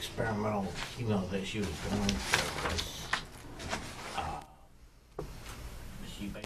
experimental, that she was going for this, she ba-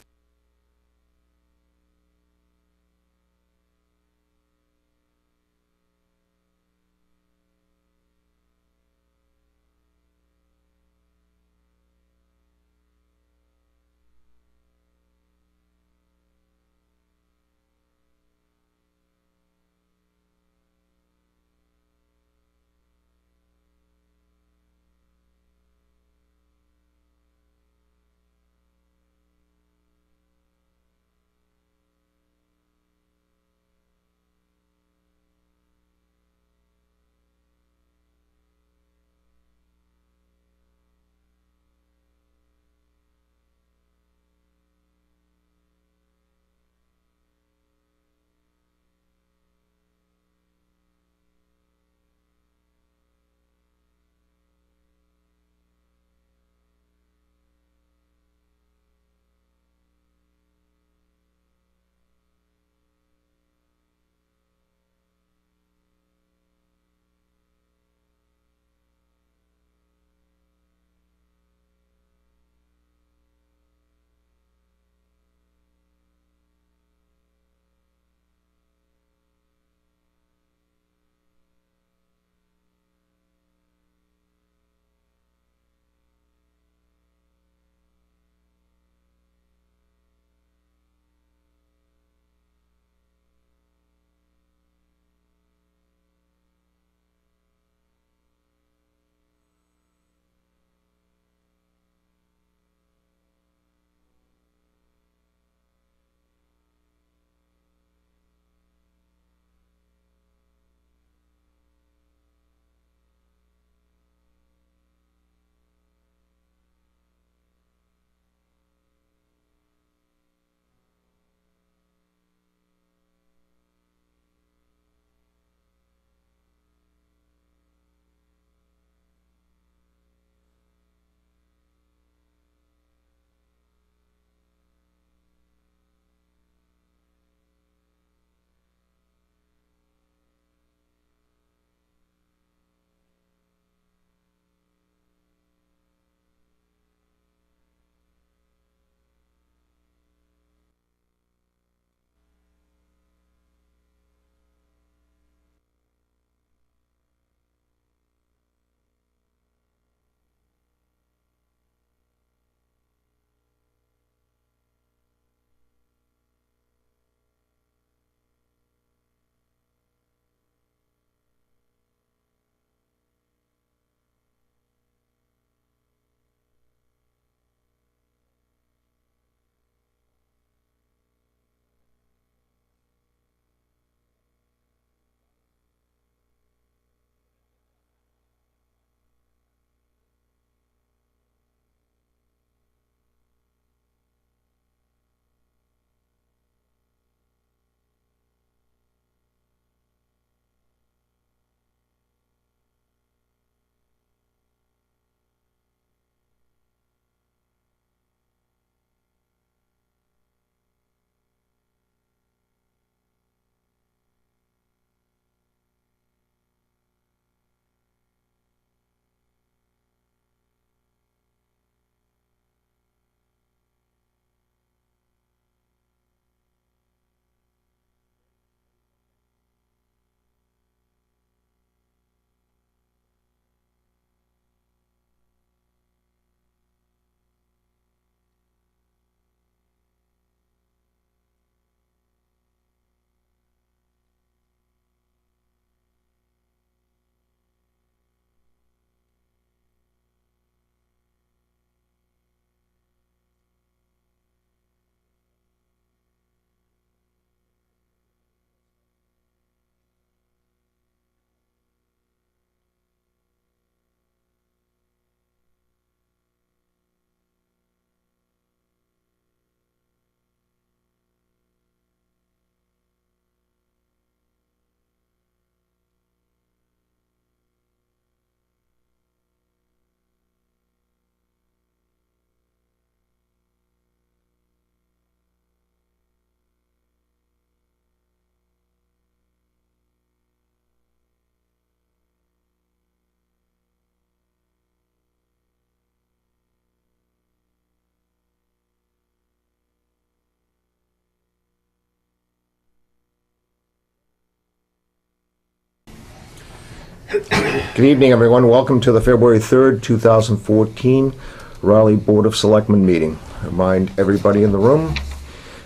Good evening, everyone. Welcome to the February 3rd, 2014 Raleigh Board of Selectmen meeting. I remind everybody in the room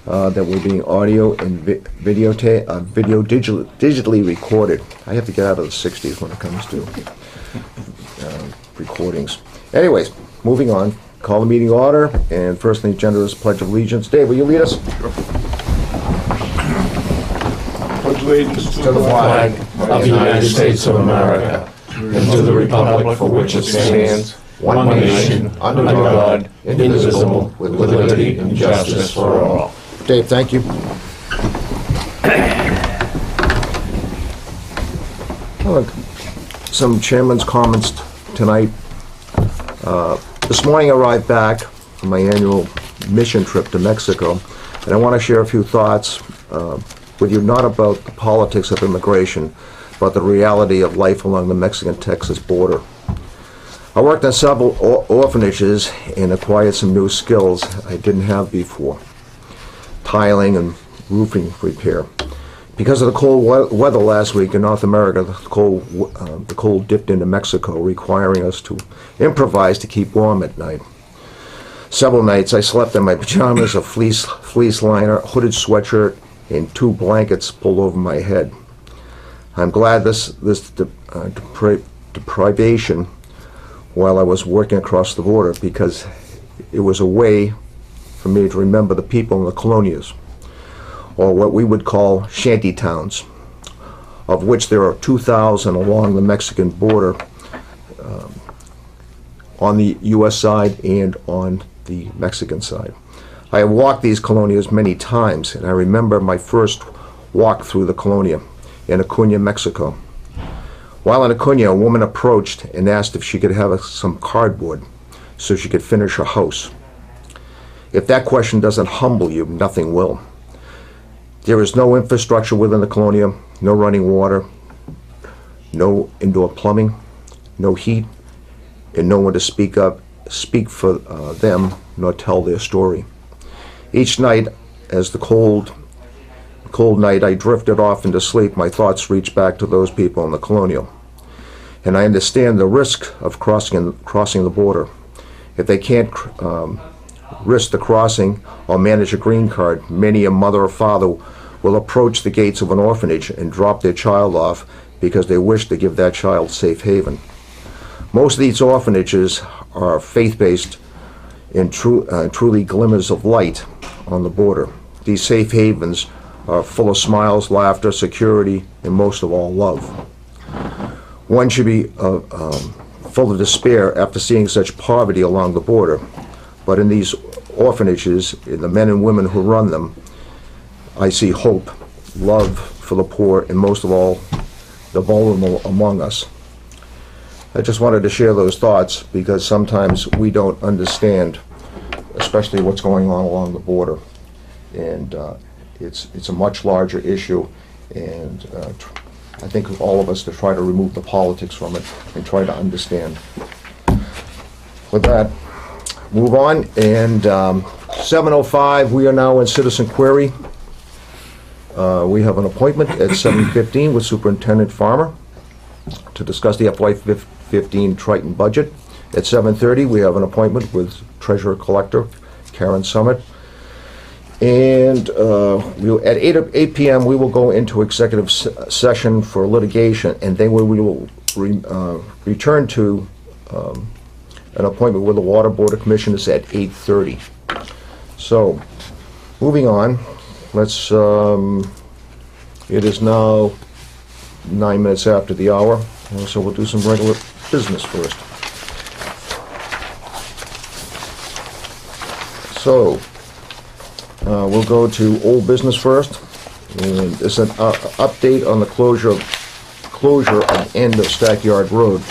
that we're being audio and video digitally recorded. I have to get out of the 60s when it comes to recordings. Anyways, moving on. Call the meeting order, and first on the agenda is Pledge of Allegiance. Dave, will you lead us? Pledge allegiance to the flag of the United States of America and to the republic for which it stands, one nation, under God, indivisible, with liberty and justice for all. Dave, thank you. Some chairman's comments tonight. This morning I arrived back from my annual mission trip to Mexico, and I want to share a few thoughts with you, not about the politics of immigration, but the reality of life along the Mexican-Texas border. I worked in several orphanages and acquired some new skills I didn't have before. Tiling and roofing repair. Because of the cold weather last week in North America, the cold dipped into Mexico, requiring us to improvise to keep warm at night. Several nights I slept in my pajamas, a fleece liner, hooded sweatshirt, and 2 blankets pulled over my head. I'm glad this deprivation while I was working across the border, because it was a way for me to remember the people in the colonias, or what we would call shanty towns, of which there are 2,000 along the Mexican border, on the U.S. side and on the Mexican side. I have walked these colonias many times, and I remember my first walk through the colonia in Acuña, Mexico. While in Acuña, a woman approached and asked if she could have some cardboard so she could finish her house. If that question doesn't humble you, nothing will. There is no infrastructure within the colonia, no running water, no indoor plumbing, no heat, and no one to speak for them, nor tell their story. Each night, as the cold night I drifted off into sleep, my thoughts reached back to those people in the colonial. And I understand the risk of crossing the border. If they can't risk the crossing or manage a green card, many a mother or father will approach the gates of an orphanage and drop their child off because they wish to give that child safe haven. Most of these orphanages are faith-based and truly glimmers of light on the border. These safe havens are full of smiles, laughter, security, and most of all, love. One should be full of despair after seeing such poverty along the border, but in these orphanages, in the men and women who run them, I see hope, love for the poor, and most of all, the vulnerable among us. I just wanted to share those thoughts because sometimes we don't understand, especially what's going on along the border. And it's a much larger issue, and I think all of us to try to remove the politics from it and try to understand. With that, move on. And 7:05, we are now in citizen query. We have an appointment at 7:15 with Superintendent Farmer to discuss the FY15 Triton budget. At 7:30, we have an appointment with Treasurer Collector Karen Summit. And at 8 p.m. we will go into executive session for litigation, and then we will return to an appointment with the Water Board of Commissioners at 8:30. So, moving on, let's. It is now 9 minutes after the hour, so we'll do some regular business first. So, we'll go to old business first, and it's an update on the closure of end of Stackyard Road.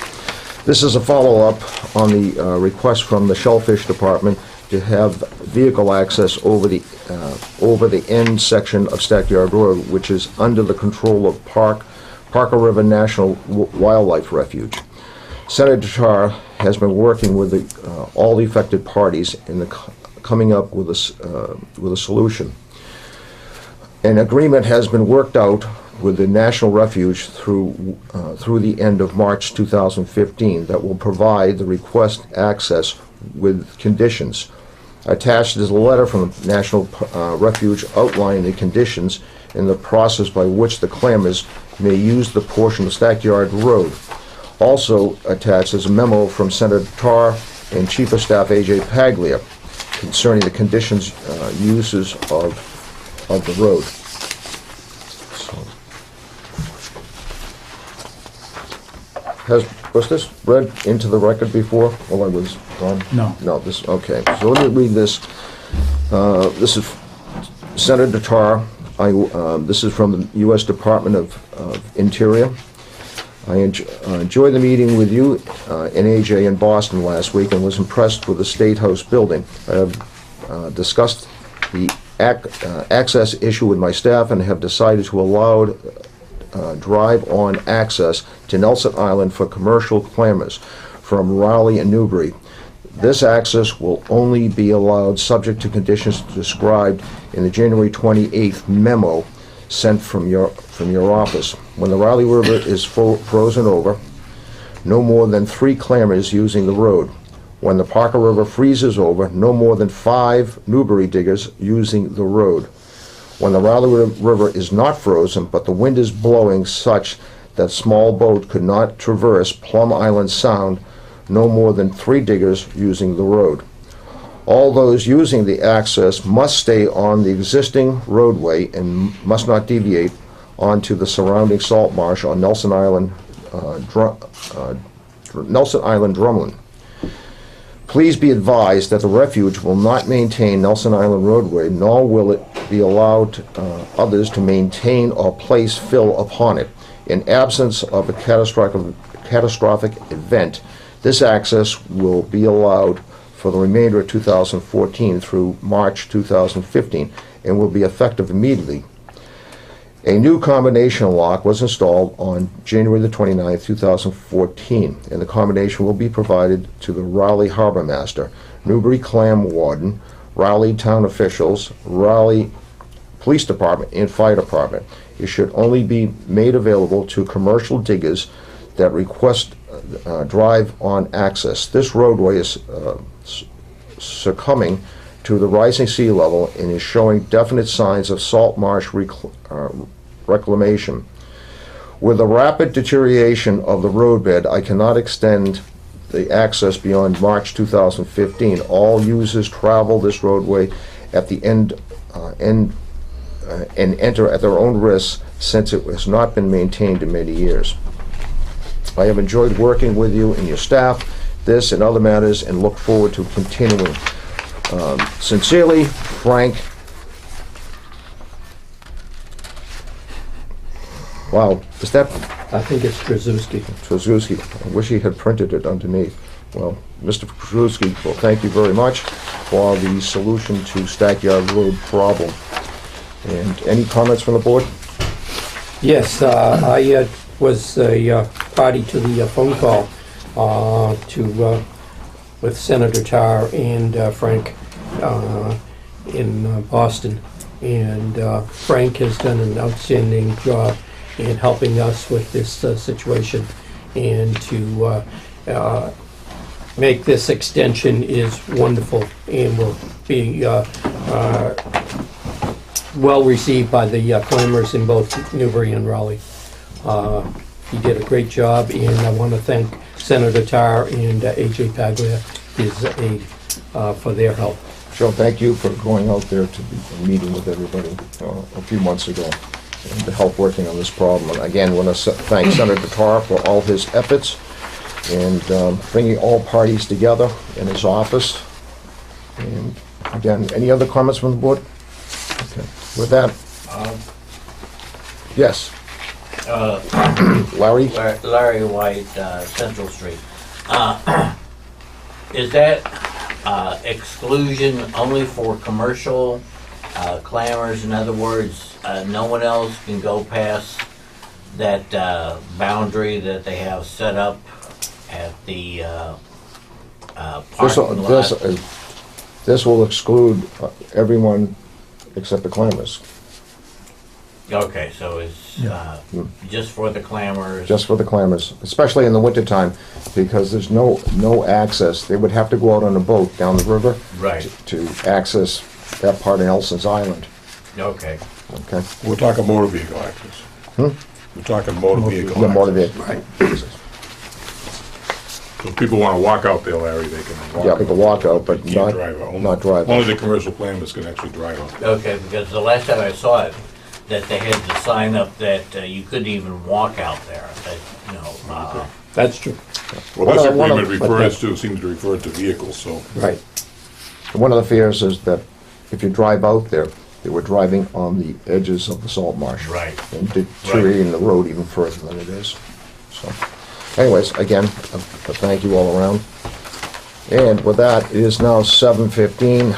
This is a follow-up on the request from the Shellfish Department to have vehicle access over the end section of Stackyard Road, which is under the control of Parker River National Wildlife Refuge. Senator Tar has been working with all the affected parties in coming up with a solution. An agreement has been worked out with the National Refuge through the end of March 2015 that will provide the request access with conditions. Attached is a letter from the National Refuge outlining the conditions and the process by which the clammers may use the portion of Stackyard Road. Also attached is a memo from Senator Tarr and Chief of Staff A.J. Paglia concerning the conditions, uses of the road. Was this read into the record before while I was gone? No. No, okay. So let me read this. This is Senator Tarr. This is from the U.S. Department of Interior. I enjoyed the meeting with you and AJ in Boston last week and was impressed with the State House building. I have discussed the access issue with my staff and have decided to allow drive-on access to Nelson Island for commercial clammers from Raleigh and Newbury. This access will only be allowed subject to conditions described in the January 28th memo sent from your office. When the Raleigh River is frozen over, no more than 3 clammers using the road. When the Parker River freezes over, no more than 5 Newbury diggers using the road. When the Raleigh River is not frozen, but the wind is blowing such that small boat could not traverse Plum Island Sound, no more than 3 diggers using the road. All those using the access must stay on the existing roadway and must not deviate onto the surrounding salt marsh on Nelson Island, Drumlin. Please be advised that the refuge will not maintain Nelson Island roadway, nor will it be allowed others to maintain or place fill upon it. In absence of a catastrophic event, this access will be allowed for the remainder of 2014 through March 2015 and will be effective immediately. A new combination lock was installed on January the 29th, 2014, and the combination will be provided to the Raleigh Harbor Master, Newbury Clam Warden, Raleigh Town officials, Raleigh Police Department, and Fire Department. It should only be made available to commercial diggers that request drive-on access. This roadway is succumbing to the rising sea level and is showing definite signs of salt marsh reclamation. With the rapid deterioration of the roadbed, I cannot extend the access beyond March 2015. All users travel this roadway at the end and enter at their own risk since it has not been maintained in many years. I have enjoyed working with you and your staff, this and other matters, and look forward to continuing. Sincerely, Frank. Wow, is that I think it's Krasuski. Trzaskowski? I wish he had printed it underneath. Well, Mr. Trzaskowski, well, thank you very much for the solution to Stackyard Road problem. And any comments from the board? Yes, I was a party to the phone call with Senator Tarr and Frank in Boston. And Frank has done an outstanding job in helping us with this situation, and to make this extension is wonderful and will be well received by the clammers in both Newbury and Raleigh. He did a great job, and I want to thank Senator Tarr and A.J. Paglia, his aide, for their help. Joe, thank you for going out there to be meeting with everybody a few months ago and to help working on this problem. And again, I want to thank Senator Tarr for all his efforts and bringing all parties together in his office. And again, any other comments from the board? Okay. With that, yes. Larry? Larry White, Central Street. Is that exclusion only for commercial clammers? In other words, no one else can go past that boundary that they have set up at the parking lot? This will exclude everyone except the clammers. Okay, so it's just for the clammers. just for the clammers, especially in the wintertime, because there's no access. They would have to go out on a boat down the river Right. to access that part of Nelson's Island, Okay. okay? We're talking motor vehicle access. We're talking motor vehicle The motor access. vehicle. Right. So if people wanna walk out there, Larry, they can walk Yeah, out. they can walk out, but Can't not, drive out. not drive Only out. the commercial planners can actually drive out. Okay, because the last time I saw it, that they had the sign up that you couldn't even walk out there. That, you know, That's true. Well, One this of- one of- agreement refers to, seems to refer to vehicles, so. Right. One of the fears is that if you drive out there, they were driving on the edges of the salt marsh. Right. And deteriorating the road even further than it is. So, anyways, again, a thank you all around. And with that, it is now 7:15.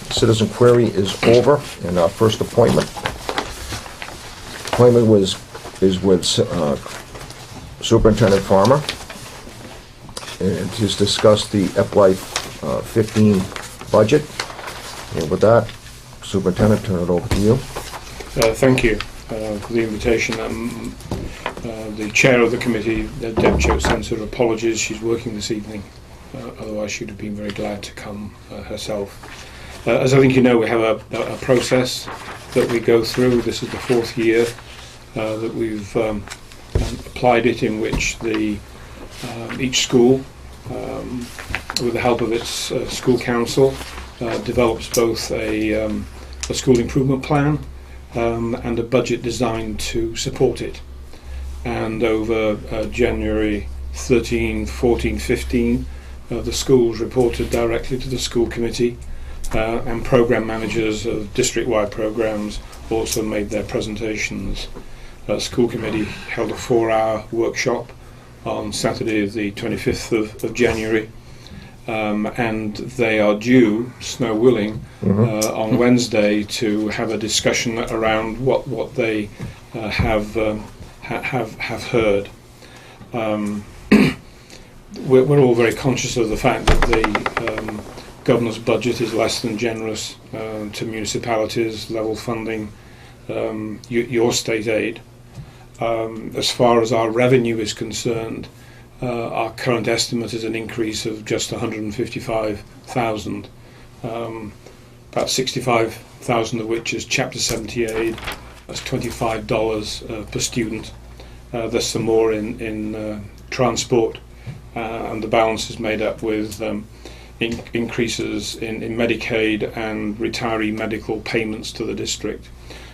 Citizen query is over, and our first appointment is with Superintendent Farmer, and he's discussed the FY 15 budget. And with that, Superintendent, turn it over to you. Thank you for the invitation. The chair of the committee, Deb Choate, sends her apologies. She's working this evening. Otherwise, she'd have been very glad to come herself. As I think you know, we have a process that we go through. This is the fourth year that we've applied it, in which each school, with the help of its school council, develops both a school improvement plan and a budget designed to support it. And over January 13, 14, 15, the schools reported directly to the school committee, and program managers of district-wide programs also made their presentations. School committee held a 4-hour workshop on Saturday the 25th of January, and they are due, snow willing, on Wednesday to have a discussion around what they have heard. We're all very conscious of the fact that the governor's budget is less than generous to municipalities, level funding, your state aid. As far as our revenue is concerned, our current estimate is an increase of just 155,000, about 65,000 of which is Chapter 70 aid. That's $25 per student. There's some more in transport, and the balance is made up with increases in Medicaid and retiree medical payments to the district.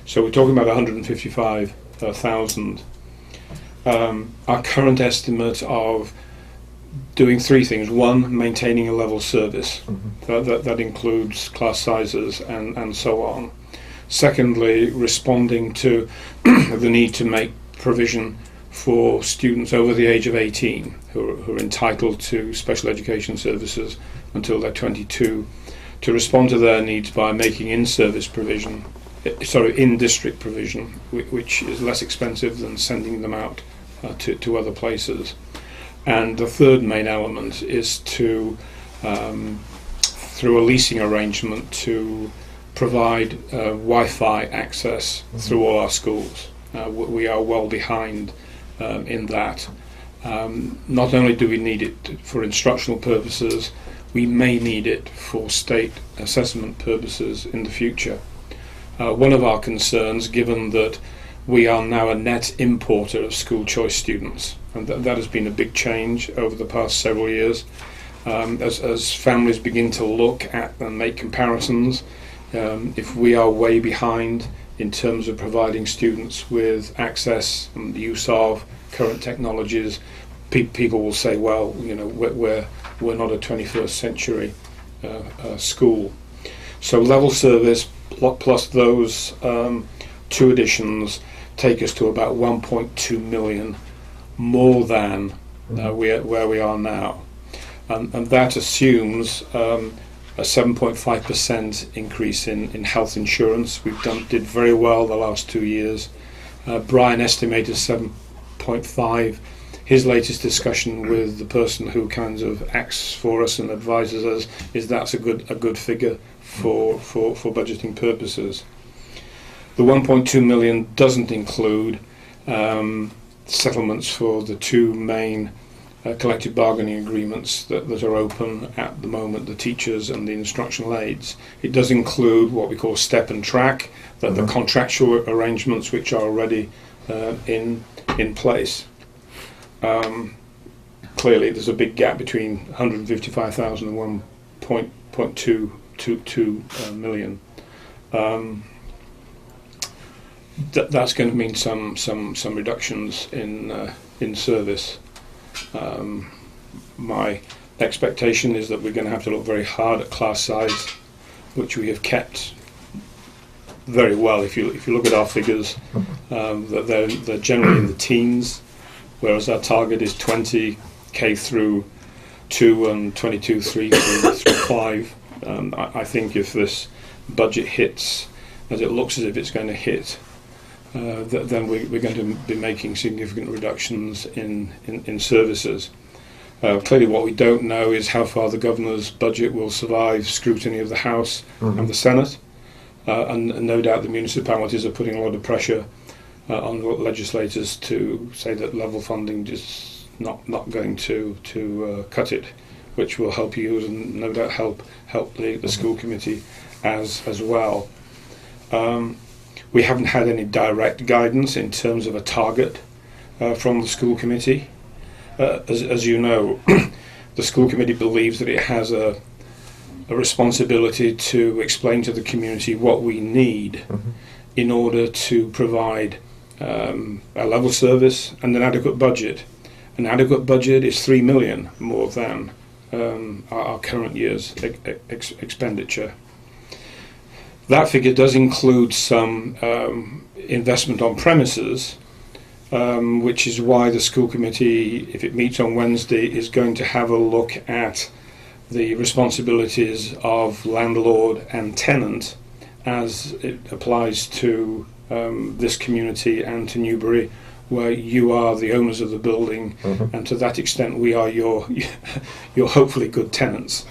So we're talking about 155,000. Our current estimate of doing three things: one, maintaining a level service, that includes class sizes and so on. Secondly, responding to the need to make provision for students over the age of 18 who are entitled to special education services until they're 22, to respond to their needs by making in-district provision, which is less expensive than sending them out to other places. And the third main element is to, through a leasing arrangement, to provide Wi-Fi access through all our schools. We are well behind in that. Not only do we need it for instructional purposes, we may need it for state assessment purposes in the future. One of our concerns, given that we are now a net importer of school choice students, and that has been a big change over the past several years, as families begin to look at and make comparisons, if we are way behind in terms of providing students with access and use of current technologies, people will say, well, you know, we're not a 21st century school. So level service plus those two additions take us to about 1.2 million more than where we are now. And that assumes a 7.5% increase in health insurance. Did very well the last 2 years. Brian estimated 7.5. His latest discussion with the person who kind of acts for us and advises us is that's a good figure for budgeting purposes. The 1.2 million doesn't include settlements for the two main collective bargaining agreements that are open at the moment, the teachers and the instructional aides. It does include what we call step and track, the contractual arrangements which are already in place. Clearly there's a big gap between 155,000 and 1.2 million. That's going to mean some reductions in service. My expectation is that we're going to have to look very hard at class size, which we have kept very well. If you look at our figures, they're generally in the teens, whereas our target is 20 K through 2 and 22 3 through 5. I think if this budget hits as it looks as if it's going to hit, then we're going to be making significant reductions in services. Clearly what we don't know is how far the Governor's budget will survive scrutiny of the House and the Senate, and no doubt the municipalities are putting a lot of pressure on legislators to say that level funding is not going to cut it, which will help you and no doubt help the school committee as well. We haven't had any direct guidance in terms of a target from the school committee. As you know, the school committee believes that it has a responsibility to explain to the community what we need in order to provide a level service and an adequate budget. An adequate budget is 3 million more than our current year's expenditure. That figure does include some investment on premises, which is why the school committee, if it meets on Wednesday, is going to have a look at the responsibilities of landlord and tenant as it applies to this community and to Newbury, where you are the owners of the building, and to that extent we are your hopefully good tenants.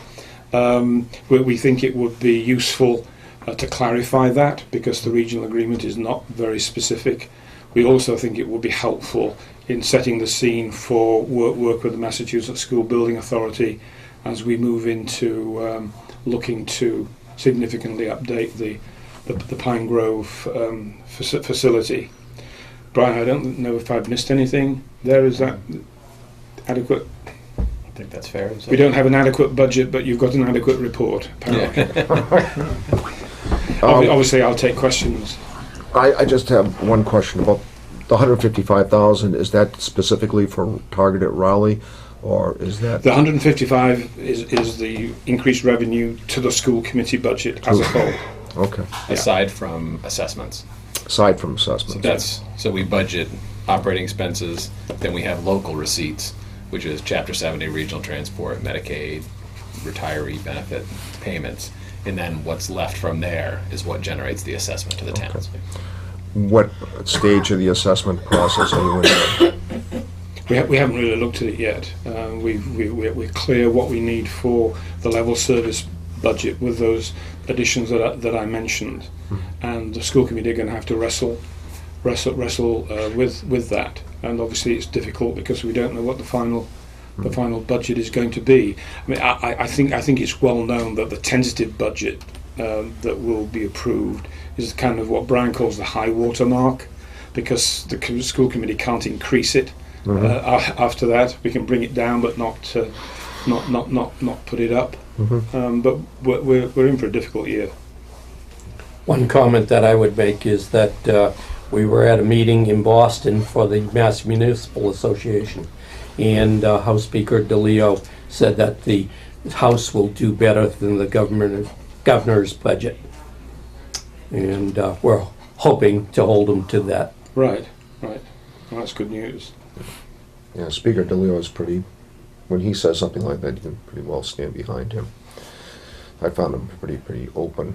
We think it would be useful to clarify that, because the regional agreement is not very specific. We also think it would be helpful in setting the scene for work with the Massachusetts School Building Authority as we move into looking to significantly update the Pine Grove facility. Brian, I don't know if I've missed anything there. Is that adequate? I think that's fair. We don't have an adequate budget, but you've got an adequate report, apparently. Yeah. Obviously, I'll take questions. I just have one question about the 155,000. Is that specifically for targeted Raleigh, or is that The 155 is the increased revenue to the school committee budget as a whole. okay? Aside from assessments. Aside from So assessments, so we budget operating expenses, then we have local receipts, which is Chapter 70 regional transport, Medicaid, retiree benefit payments, and then what's left from there is what generates the assessment to the towns. what stage of the assessment process are you in? We haven't really looked at it yet. We're clear what we need for the level service budget with those additions that I mentioned, and the school committee are going to have to wrestle with that. And obviously it's difficult because we don't know what the final budget is going to be. I mean, I think it's well known that the tentative budget that will be approved is kind of what Brian calls the high water mark, because the school committee can't increase it. After that, we can bring it down, but not put it up. But we're in for a difficult year. One comment that I would make is that we were at a meeting in Boston for the Mass Municipal Association, and House Speaker DeLeo said that the House will do better than the governor's budget, and we're hoping to hold them to that. Right. Well, that's good news. Yeah, Speaker DeLeo is pretty. When he says something like that, you can pretty well stand behind him. I found him pretty open.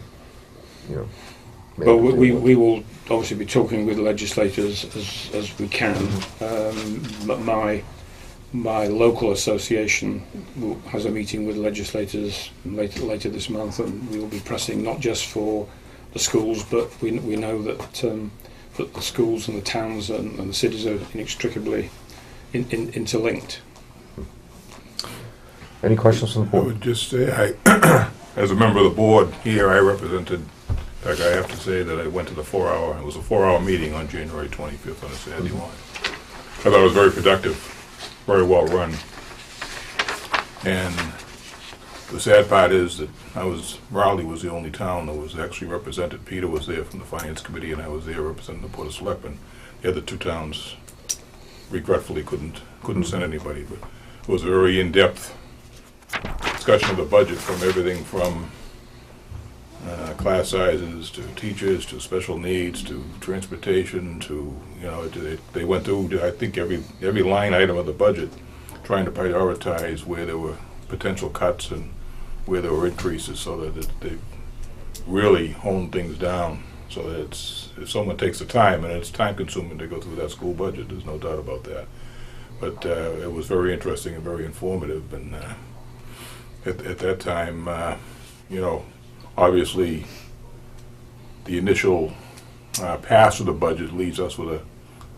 You know. Well, we will obviously be talking with legislators as we can. But my local association has a meeting with legislators later this month, and we will be pressing not just for the schools, but we know that that the schools and the towns and the cities are inextricably interlinked. Any questions from the I board? would just say, as a member of the board here, I represented, in fact, I have to say that I went to it was a 4-hour meeting on January 25th on a Saturday morning. I thought it was very productive, very well run. And the sad part is that Raleigh was the only town that was actually represented. Peter was there from the Finance Committee, and I was there representing the Board of Selectmen. The other two towns regretfully couldn't send anybody, but it was a very in-depth discussion of the budget, from everything from class sizes to teachers to special needs to transportation to, they went through, I think, every line item of the budget, trying to prioritize where there were potential cuts and where there were increases, so that they really honed things down, so that if someone takes the time, and it's time consuming to go through that school budget, there's no doubt about that. But it was very interesting and very informative, and at that time, obviously the initial pass of the budget leaves us with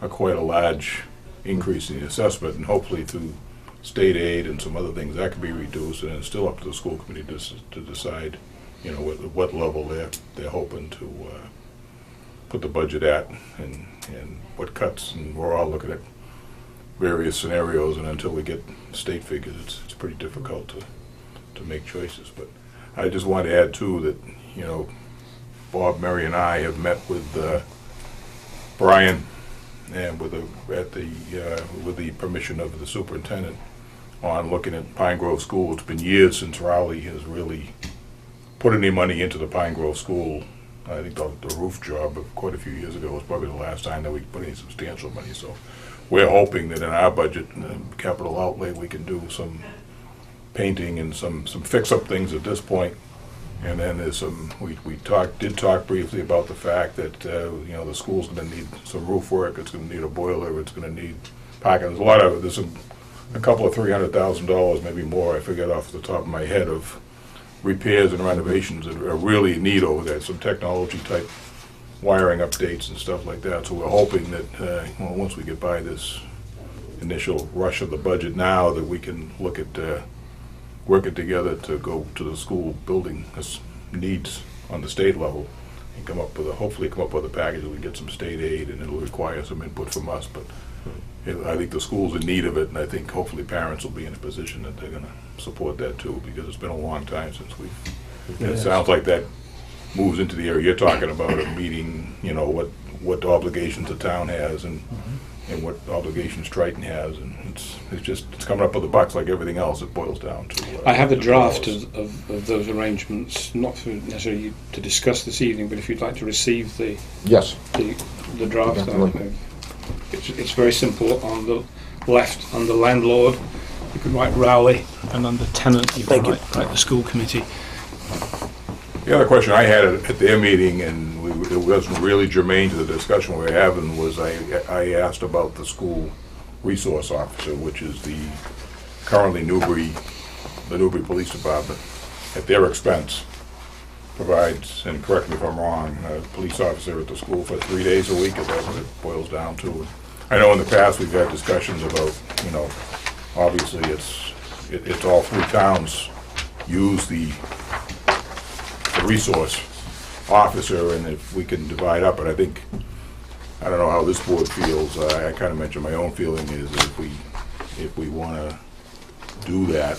quite a large increase in the assessment, and hopefully through state aid and some other things that could be reduced, and it's still up to the school committee to decide, what level they're hoping to put the budget at, and what cuts, and we're all looking at various scenarios, and until we get state figures, it's pretty difficult to make choices. But I just want to add too that, Bob, Mary, and I have met with Brian, and with the permission of the superintendent, on looking at Pine Grove School. It's been years since Raleigh has really put any money into the Pine Grove School. I think the roof job of quite a few years ago was probably the last time that we put any substantial money. So we're hoping that in our budget, capital outlay, we can do some painting and some fix-up things at this point. And then there's we did talk briefly about the fact that the school's going to need some roof work. It's going to need a boiler. It's going to need parking. There's a couple of $300,000, maybe more, I forget off the top of my head, of repairs and renovations that are really in need over there. Some technology type wiring updates and stuff like that. So we're hoping that once we get by this initial rush of the budget now, that we can look at working together to go to the school building needs on the state level, and hopefully come up with a package that we get some state aid, and it'll require some input from us. But I think the school's in need of it, and I think hopefully parents will be in a position that they're going to support that too, because it's been a long time since it sounds like that moves into the area you're talking about, of meeting, what obligations the town has, and what obligations Triton has, and it's coming up with the bucks like everything else. It boils down to. I have a draft of those arrangements, not for necessarily to discuss this evening, but if you'd like to receive the draft, Definitely. it's very simple. On the left, under landlord, you can write Rowley, and under tenant, you can write the school committee. The other question I had at their meeting, and it wasn't really germane to the discussion we were having, was I asked about the school resource officer, which is currently the Newbury Police Department, at their expense, provides, and correct me if I'm wrong, a police officer at the school for 3 days a week. Is that what it boils down to? I know in the past we've had discussions about, obviously it's all three towns use the resource officer, and if we can divide up, and I don't know how this board feels. I kind of mentioned my own feeling is if we want to do that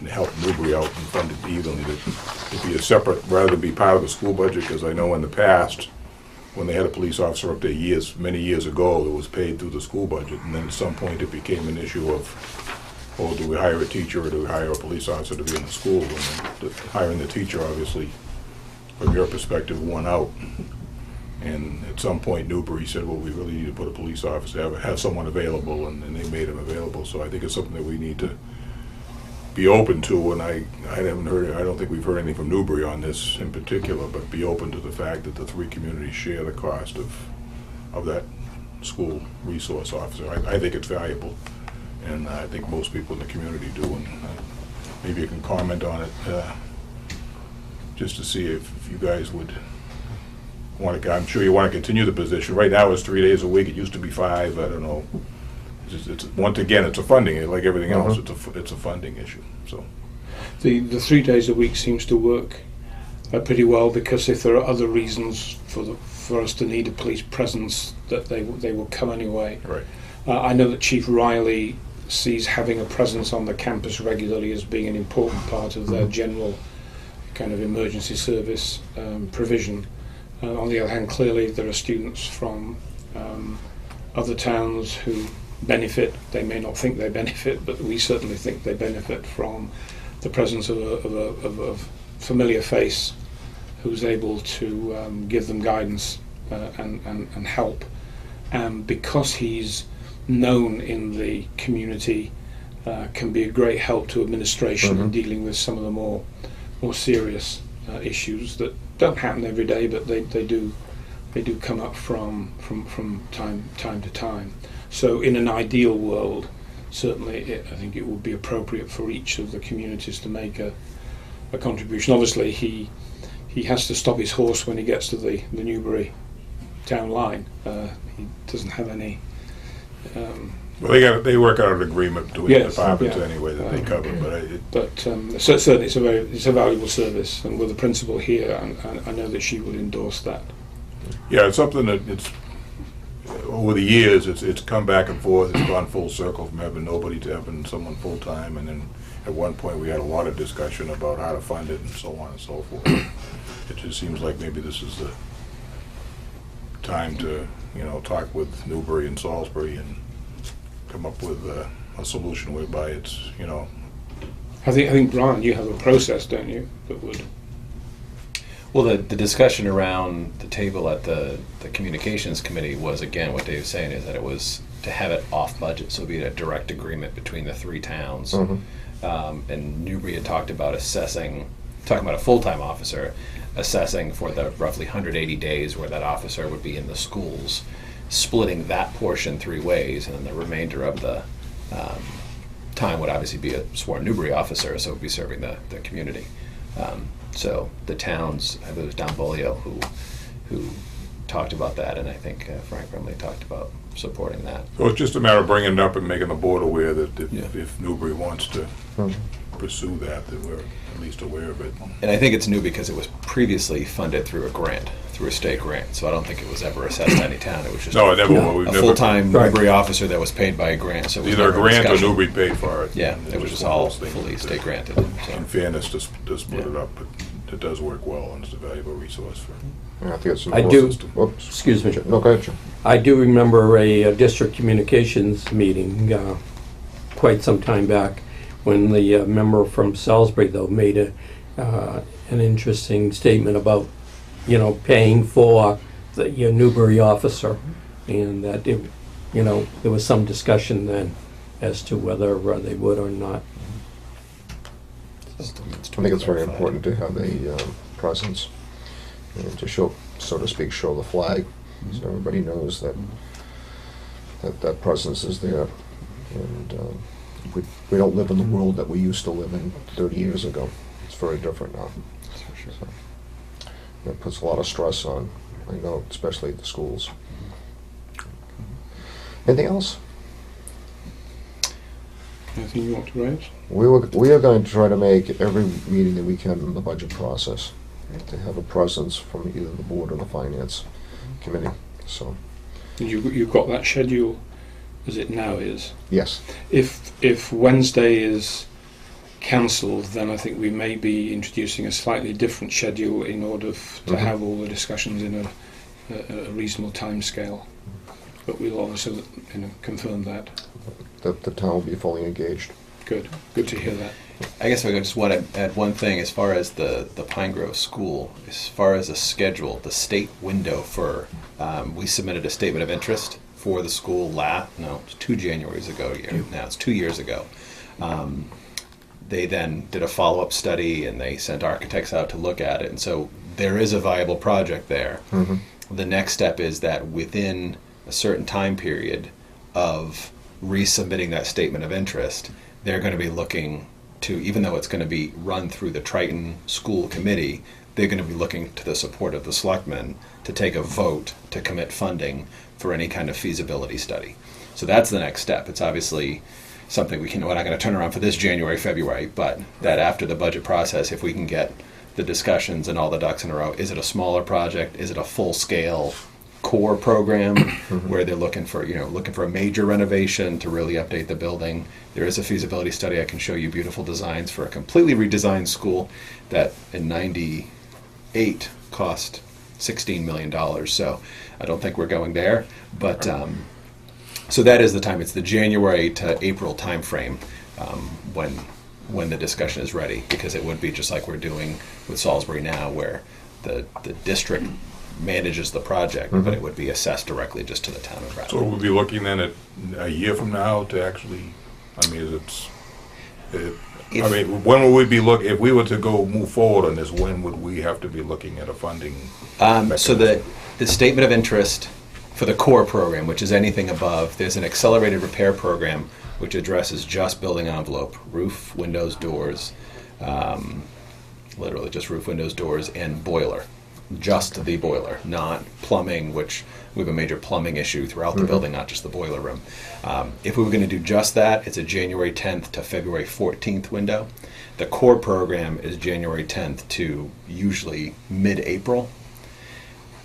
and help Newbury out and fund it evenly, to be a separate, rather than be part of the school budget, because I know in the past, when they had a police officer up there many years ago, it was paid through the school budget, and then at some point it became an issue of, do we hire a teacher or do we hire a police officer to be in the school? And hiring the teacher, obviously, from your perspective, won out. And at some point, Newbury said, well, we really need to put a police officer, have someone available, and they made him available. So I think it's something that we need to be open to, and I don't think we've heard anything from Newbury on this in particular, but be open to the fact that the three communities share the cost of that school resource officer. I think it's valuable, and I think most people in the community do, and maybe you can comment on it, just to see if you guys would I'm sure you want to continue the position. Right now it's 3 days a week. It used to be 5. I don't know. Once again, it's a funding, like everything else, it's a funding issue, so. The 3 days a week seems to work pretty well, because if there are other reasons for us to need a police presence, that they will come anyway. Right. I know that Chief Riley sees having a presence on the campus regularly as being an important part of their general kind of emergency service provision. On the other hand, clearly there are students from other towns who benefit. They may not think they benefit, but we certainly think they benefit from the presence of a familiar face who's able to give them guidance and help. And because he's known in the community, can be a great help to administration in dealing with some of the more serious issues that don't happen every day, but they do come up from time to time. So in an ideal world, certainly I think it would be appropriate for each of the communities to make a contribution. Obviously he has to stop his horse when he gets to the Newbury town line. He doesn't have any Well, they work out an agreement between the departments yeah. anyway that they cover, but certainly it's a valuable service, and with the principal here, and I know that she would endorse that. yeah, it's something that it's over the years it's come back and forth. It's gone full circle from having nobody to having someone full time, and then at one point we had a lot of discussion about how to fund it and so on and so forth. It just seems like maybe this is the time to talk with Newbury and Salisbury and come up with a solution whereby it's I think Brian, you have a process, don't you, that would. Well, the discussion around the table at the communications committee was, again, what Dave's saying is that it was to have it off budget, so it'd be a direct agreement between the three towns. And Newbury had talked about talking about a full-time officer, assessing for the roughly 180 days where that officer would be in the schools, splitting that portion 3 ways, and then the remainder of the time would obviously be a sworn Newbury officer, so it would be serving the community. So the towns, I believe it was Don Bolio who talked about that, and I think Frank Brimley talked about supporting that. So it's just a matter of bringing it up and making the board aware that if Newbury wants to pursue that we're at least aware of it. And I think it's new because it was previously funded through a state grant, so I don't think it was ever assessed to any town. It was just a full-time Newbury officer that was paid by a grant. So it was either a grant or discussion. Newbury paid for it. Yeah, it was just all fully state granted. So. In fairness, to split it up, but it does work well and it's a valuable resource for. Yeah, I think it's an I do. system. Whoops. Excuse me. No, go ahead, Jim. I do remember a district communications meeting quite some time back when the member from Salisbury, though, made an interesting statement about, paying for your Newbury officer, and that there was some discussion then as to whether they would or not. I think it's very important to have a presence, to show, so to speak, show the flag, so everybody knows that presence is there. And we don't live in the world that we used to live in 30 years ago. It's very different now. That's for sure. So, it puts a lot of stress on, I know, especially at the schools. Anything else? Anything you want to raise? We are going to try to make every meeting that we can in the budget process to have a presence from either the board or the finance committee. So, You've got that schedule as it now is. yes. If Wednesday is cancelled, then I think we may be introducing a slightly different schedule in order to have all the discussions in a reasonable time scale. But we'll obviously confirm that. That the town will be fully engaged. Good to hear that. I guess I just want to add one thing as far as the Pine Grove School, as far as the schedule, the state window for, we submitted a statement of interest for the school it's 2 Januaries ago here. Now it's 2 years ago. They then did a follow-up study and they sent architects out to look at it. And so there is a viable project there. The next step is that within a certain time period of resubmitting that statement of interest, they're going to be looking to, even though it's going to be run through the Triton School Committee, they're going to be looking to the support of the selectmen to take a vote to commit funding for any kind of feasibility study. So that's the next step. It's obviously something we're not going to turn around for this January, February, but that after the budget process, if we can get the discussions and all the ducks in a row, is it a smaller project? Is it a full-scale core program where they're looking for a major renovation to really update the building? There is a feasibility study. I can show you beautiful designs for a completely redesigned school that in '98 cost $16 million. So I don't think we're going there, but so that is the time. It's the January to April timeframe when the discussion is ready, because it would be just like we're doing with Salisbury now, where the district manages the project, but it would be assessed directly just to the town of So Bradford. we'll be looking then at a year from now to actually, I mean, when would we be if we were to move forward on this, when would we have to be looking at a funding? So the statement of interest for the core program, which is anything above, there's an accelerated repair program which addresses just building envelope, roof, windows, doors, literally just roof, windows, doors, and boiler. Just the boiler, not plumbing, which we have a major plumbing issue throughout the building, not just the boiler room. If we were going to do just that, it's a January 10th to February 14th window. The core program is January 10th to usually mid-April.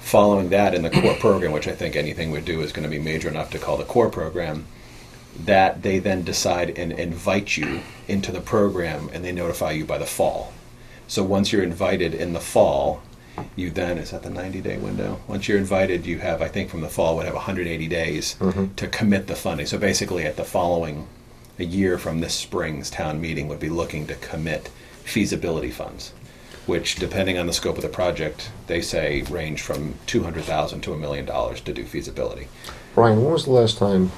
Following that in the core program, which I think anything we do is going to be major enough to call the core program, that they then decide and invite you into the program, and they notify you by the fall. So once you're invited in the fall, you then, is that the 90-day window? Once you're invited, you have, I think from the fall, would have 180 days to commit the funding. So basically at the following, a year from this spring's town meeting, would be looking to commit feasibility funds, which, depending on the scope of the project, they say range from $200,000 to $1 million to do feasibility. Brian, when was the last time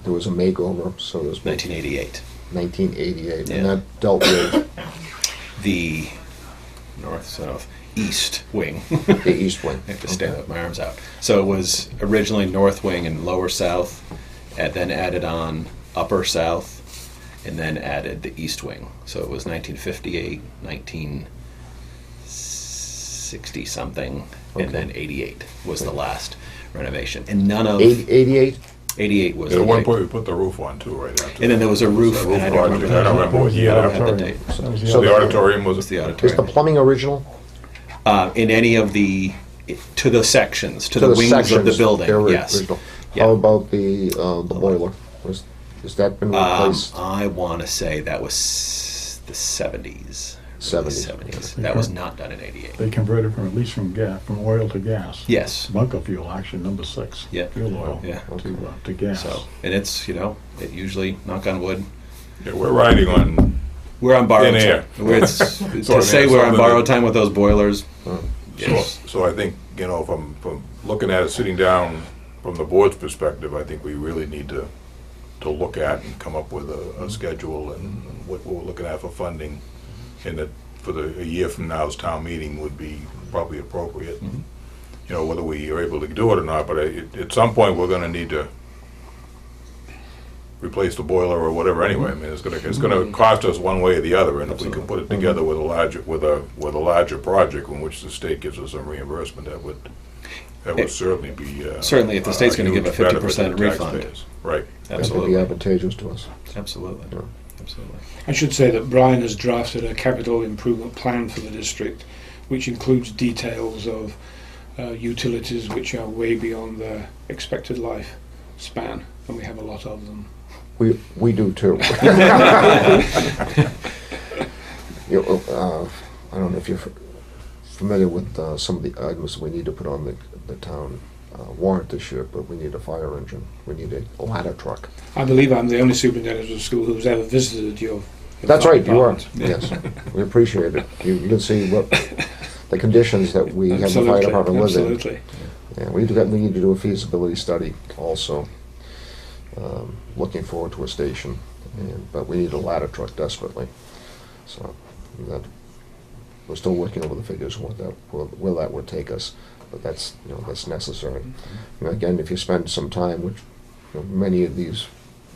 there was a makeover? So it was 1988. 1988, Yeah. and that dealt with The north, south, east wing. the east wing. I have to stand with my arms out. So it was originally north wing and lower south, and then added on upper south, and then added the east wing. So it was 1958, 1960 something, and then 88 was the last renovation. And none of 88? 88 was At the one big- point, we put the roof on too, right after. and then there was a roof, The and I don't project. remember. I don't remember what year I don't that have the was. date. So The auditorium It was was, the Is the auditorium. plumbing original? In any of the, to the sections, to the wings of the sections, building, they're yes. original. Yeah. How about the boiler? Has that been replaced? I want to say that was the 70s. 70s. 70s. That was not done in 88. They converted from, at least from gas, from oil to gas. Yes. Bunker fuel, actually, number 6. Yeah. Fuel oil. Yeah. To gas. So, and it's, it usually, knock on wood, yeah, we're riding on, we're on borrowed Thin air. time. It's, So, I to mean, say it's we're on something borrowed that- time with those boilers, yes. so I think, from looking at it, sitting down from the board's perspective, I think we really need to look at and come up with a schedule and what we're looking at for funding, and that for a year from now's town meeting would be probably appropriate. Whether we are able to do it or not, but at some point, we're gonna need to replace the boiler or whatever anyway. I mean, it's gonna cost us one way or the other, and if we can put it together with a larger project in which the state gives us some reimbursement, that would certainly be Certainly, if the state's gonna give a huge benefit to 50% the refund. taxpayers. Right. That would be Absolutely. advantageous to us. Absolutely. Absolutely. I should say that Brian has drafted a capital improvement plan for the district, which includes details of utilities which are way beyond their expected life span, and we have a lot of them. We do too. I don't know if you're familiar with some of the items we need to put on the town warrant this year, but we need a fire engine. We need a ladder truck. I believe I'm the only superintendent of school who's ever visited your That's right, you are. department. Yes, we appreciate it. You can see what the conditions that we have the fire Absolutely, department live in. absolutely. Yeah, we need to do a feasibility study also. Looking forward to a station, but we need a ladder truck desperately. So we're still working over the figures where that would take us, but that's necessary. Again, if you spend some time, which many of these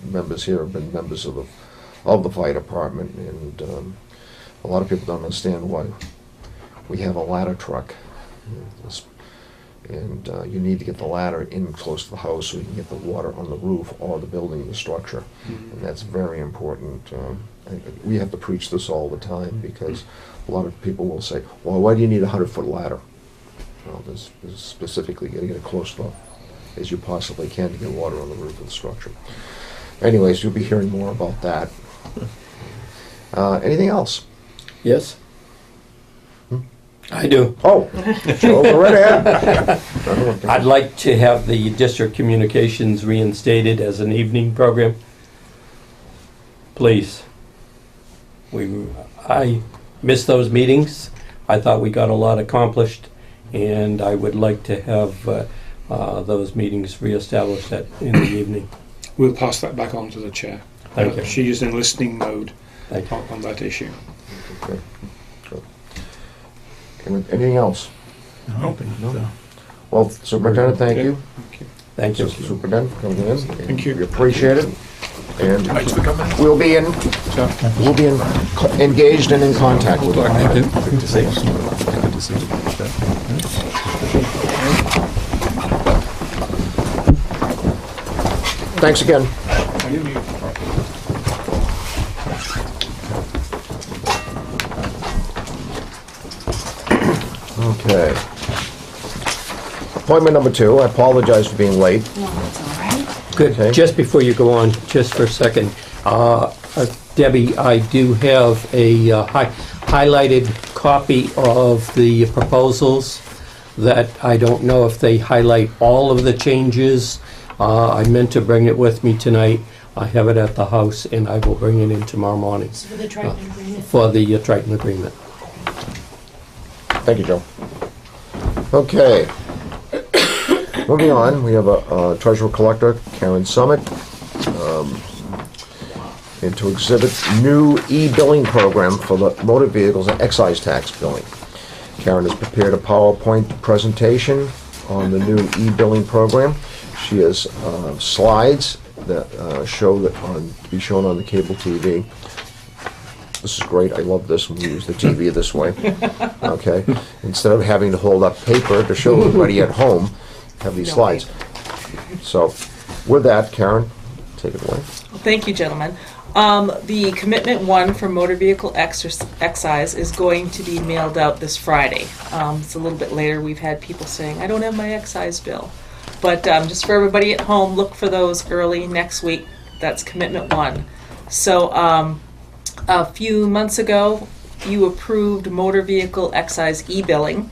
members here have been members of the fire department, and a lot of people don't understand why we have a ladder truck. And you need to get the ladder in close to the house so you can get the water on the roof or the building, the structure. And that's very important. We have to preach this all the time because a lot of people will say, well, why do you need a 100-foot ladder? Well, there's specifically getting it close enough as you possibly can to get water on the roof of the structure. Anyways, you'll be hearing more about that. Anything else? Yes? I do. Oh, Joe, go right ahead. I'd like to have the district communications reinstated as an evening program. Please. I missed those meetings. I thought we got a lot accomplished, and I would like to have those meetings reestablished in the evening. We'll pass that back on to the chair. Thank you. She is in listening mode Thank you. on that issue. Okay. Anything else? No. Well, Superintendent, thank you. Thank you. Superintendent, coming in. Thank you. We appreciate it. And Thanks for coming. we'll be engaged and in contact with you. Thank you. Good to see you. Good to see you. Thanks again. Okay. Appointment number 2. I apologize for being late. No, that's all right. Good. Okay. Just before you go on, just for a second, Debbie, I do have a highlighted copy of the proposals that I don't know if they highlight all of the changes. I meant to bring it with me tonight. I have it at the house, and I will bring it in tomorrow morning For the Triton agreement. for the Triton agreement. Thank you, Joe. Okay. Moving on, we have a treasurer collector, Karen Summit, and to exhibit new e-billing program for the motor vehicles and excise tax billing. Karen has prepared a PowerPoint presentation on the new e-billing program. She has slides that to be shown on the cable TV. This is great. I love this when we use the TV this way. Okay, instead of having to hold up paper to show everybody at home, have these slides. So, with that, Karen, take it away. Thank you, gentlemen. The commitment 1 for motor vehicle excise is going to be mailed out this Friday. It's a little bit later. We've had people saying, I don't have my excise bill. But just for everybody at home, look for those early next week. That's commitment 1. So a few months ago, you approved motor vehicle excise e-billing.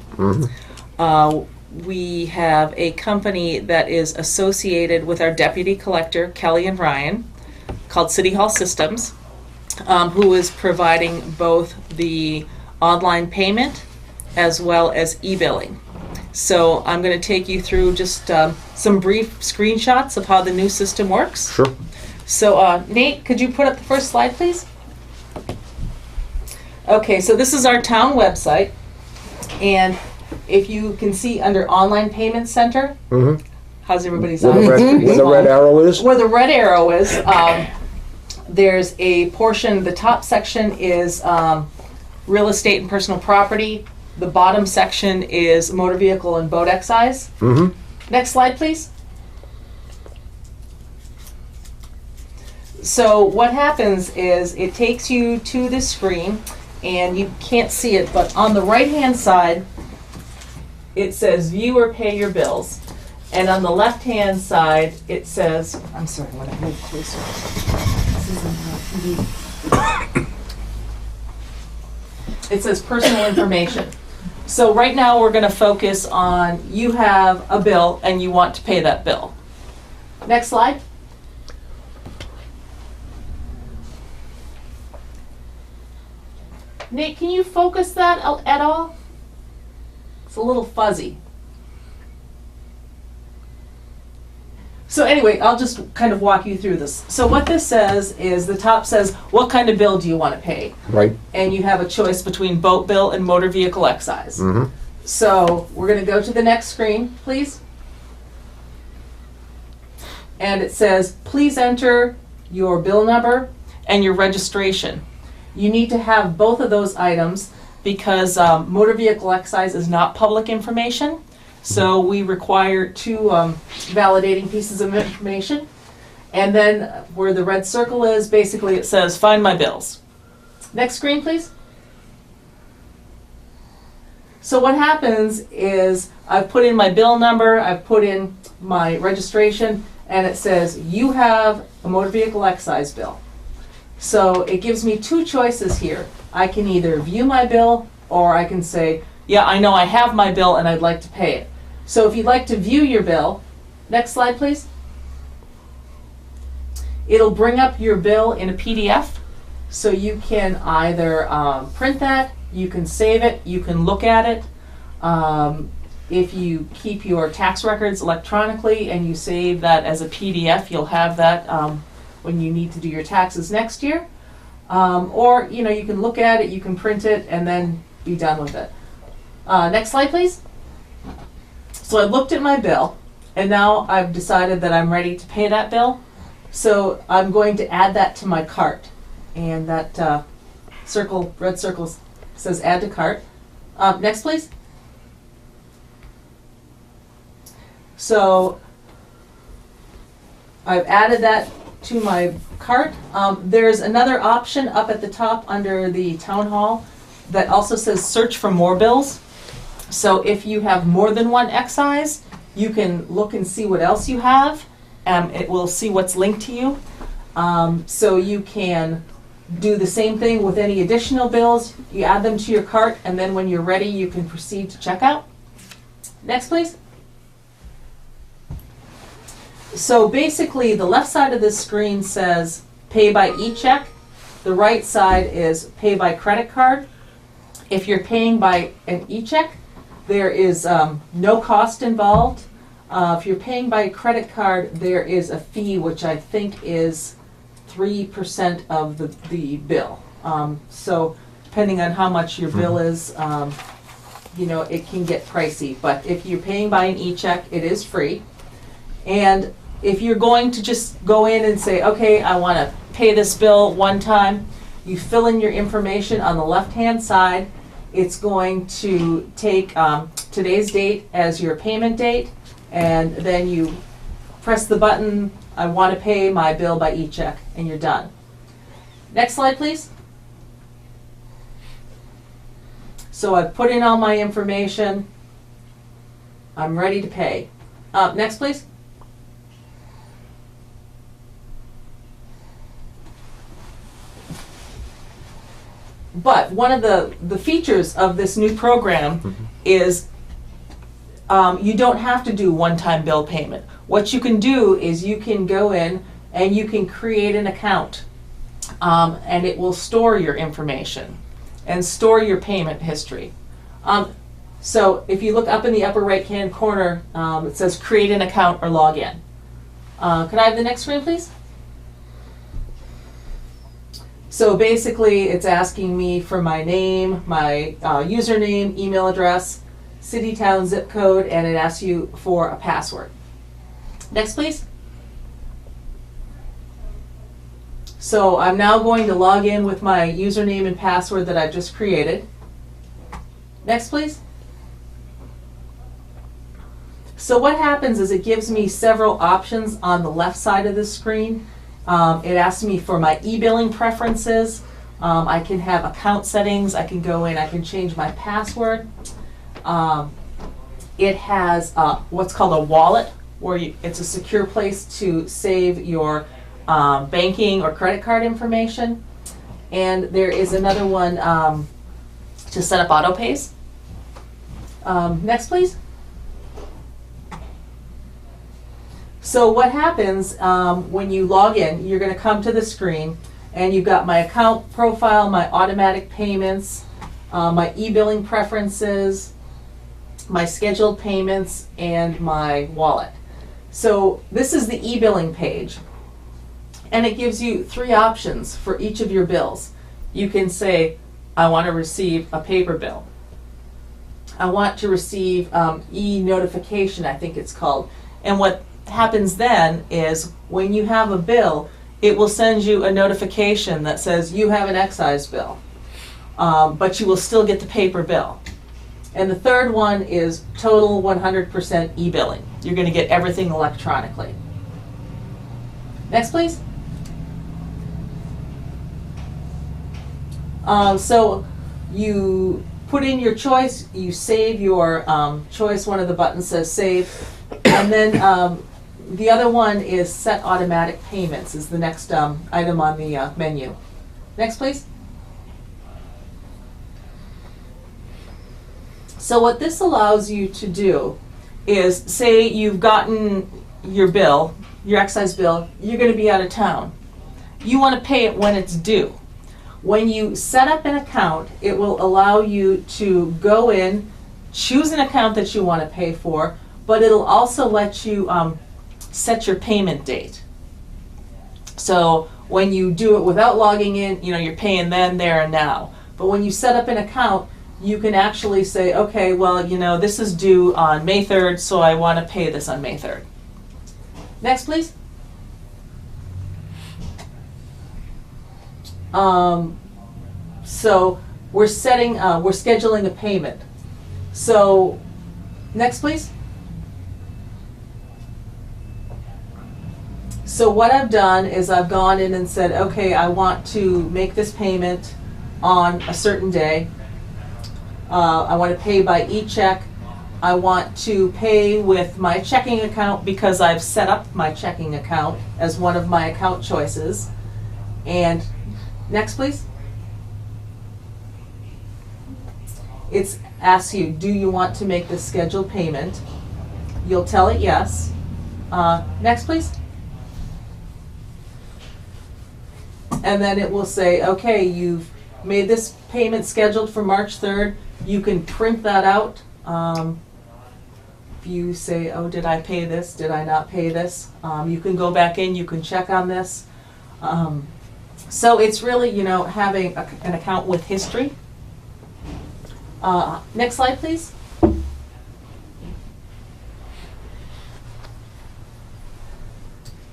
We have a company that is associated with our deputy collector, Kelly and Ryan, called City Hall Systems, who is providing both the online payment as well as e-billing. So I'm going to take you through just some brief screenshots of how the new system works. Sure. So Nate, could you put up the first slide, please? Okay, so this is our town website, and if you can see under Online Payment Center, how's everybody's Where the red arrow is? Where the red arrow is, there's a portion, the top section is real estate and personal property. The bottom section is motor vehicle and boat excise. Next slide, please. So what happens is it takes you to this screen, and you can't see it, but on the right-hand side, it says view or pay your bills. And on the left-hand side, it says, I'm sorry, I want to move closer. It says personal information. So right now, we're going to focus on you have a bill and you want to pay that bill. Next slide. Nate, can you focus that at all? It's a little fuzzy. So anyway, I'll just kind of walk you through this. So what this says is the top says, what kind of bill do you want to pay? Right. And you have a choice between boat bill and motor vehicle excise. So we're going to go to the next screen, please. And it says, please enter your bill number and your registration. You need to have both of those items. because motor vehicle excise is not public information. So we require two validating pieces of information. And then where the red circle is, basically it says, find my bills. Next screen, please. So what happens is I've put in my bill number, I've put in my registration, and it says, you have a motor vehicle excise bill. So it gives me two choices here. I can either view my bill, or I can say, yeah, I know I have my bill and I'd like to pay it. So if you'd like to view your bill, next slide please. It'll bring up your bill in a PDF, so you can either print that, you can save it, you can look at it. If you keep your tax records electronically and you save that as a PDF, you'll have that when you need to do your taxes next year. Or you can look at it, you can print it, and then be done with it. Next slide, please. So I looked at my bill, and now I've decided that I'm ready to pay that bill. So I'm going to add that to my cart, and that red circle says add to cart. Next, please. So I've added that to my cart. There's another option up at the top under the town hall that also says search for more bills. So if you have more than one excise, you can look and see what else you have. It will see what's linked to you. So you can do the same thing with any additional bills. You add them to your cart, and then when you're ready, you can proceed to checkout. Next, please. So basically, the left side of this screen says pay by e-check. The right side is pay by credit card. If you're paying by an e-check, there is no cost involved. If you're paying by a credit card, there is a fee, which I think is 3% of the bill. So depending on how much your bill is, it can get pricey. But if you're paying by an e-check, it is free. And if you're going to just go in and say, okay, I want to pay this bill one time, you fill in your information on the left-hand side. It's going to take today's date as your payment date, and then you press the button, I want to pay my bill by e-check, and you're done. Next slide, please. So I've put in all my information. I'm ready to pay. Next, please. But one of the features of this new program is you don't have to do one-time bill payment. What you can do is you can go in and you can create an account, and it will store your information and store your payment history. So if you look up in the upper right-hand corner, it says create an account or log in. Could I have the next screen, please? So basically, it's asking me for my name, my username, email address, city, town, zip code, and it asks you for a password. Next, please. So I'm now going to log in with my username and password that I've just created. Next, please. So what happens is it gives me several options on the left side of the screen. It asks me for my e-billing preferences. I can have account settings. I can go in, I can change my password. It has what's called a wallet, where it's a secure place to save your banking or credit card information. And there is another one to set up auto pays. Next, please. So what happens when you log in, you're going to come to the screen, and you've got my account profile, my automatic payments, my e-billing preferences, my scheduled payments, and my wallet. So this is the e-billing page, and it gives you 3 options for each of your bills. You can say, I want to receive a paper bill. I want to receive e-notification, I think it's called. And what happens then is when you have a bill, it will send you a notification that says you have an excise bill. but you will still get the paper bill. And the third one is total 100% e-billing. You're going to get everything electronically. Next, please. So you put in your choice, you save your choice, one of the buttons says save, and then the other one is set automatic payments is the next item on the menu. Next, please. So what this allows you to do is, say you've gotten your bill, your excise bill, you're going to be out of town. You want to pay it when it's due. When you set up an account, it will allow you to go in, choose an account that you want to pay for, but it'll also let you set your payment date. So when you do it without logging in, you're paying then, there, and now. But when you set up an account, you can actually say, okay, well, this is due on May 3rd, so I want to pay this on May 3rd. Next, please. So we're scheduling a payment. So, next, please. So what I've done is I've gone in and said, okay, I want to make this payment on a certain day. I want to pay by e-check. I want to pay with my checking account because I've set up my checking account as one of my account choices. And next, please. It asks you, do you want to make this scheduled payment? You'll tell it yes. Next, please. And then it will say, okay, you've made this payment scheduled for March 3rd. You can print that out. If you say, oh, did I pay this? Did I not pay this? You can go back in, you can check on this. So it's really, having an account with history. Next slide, please.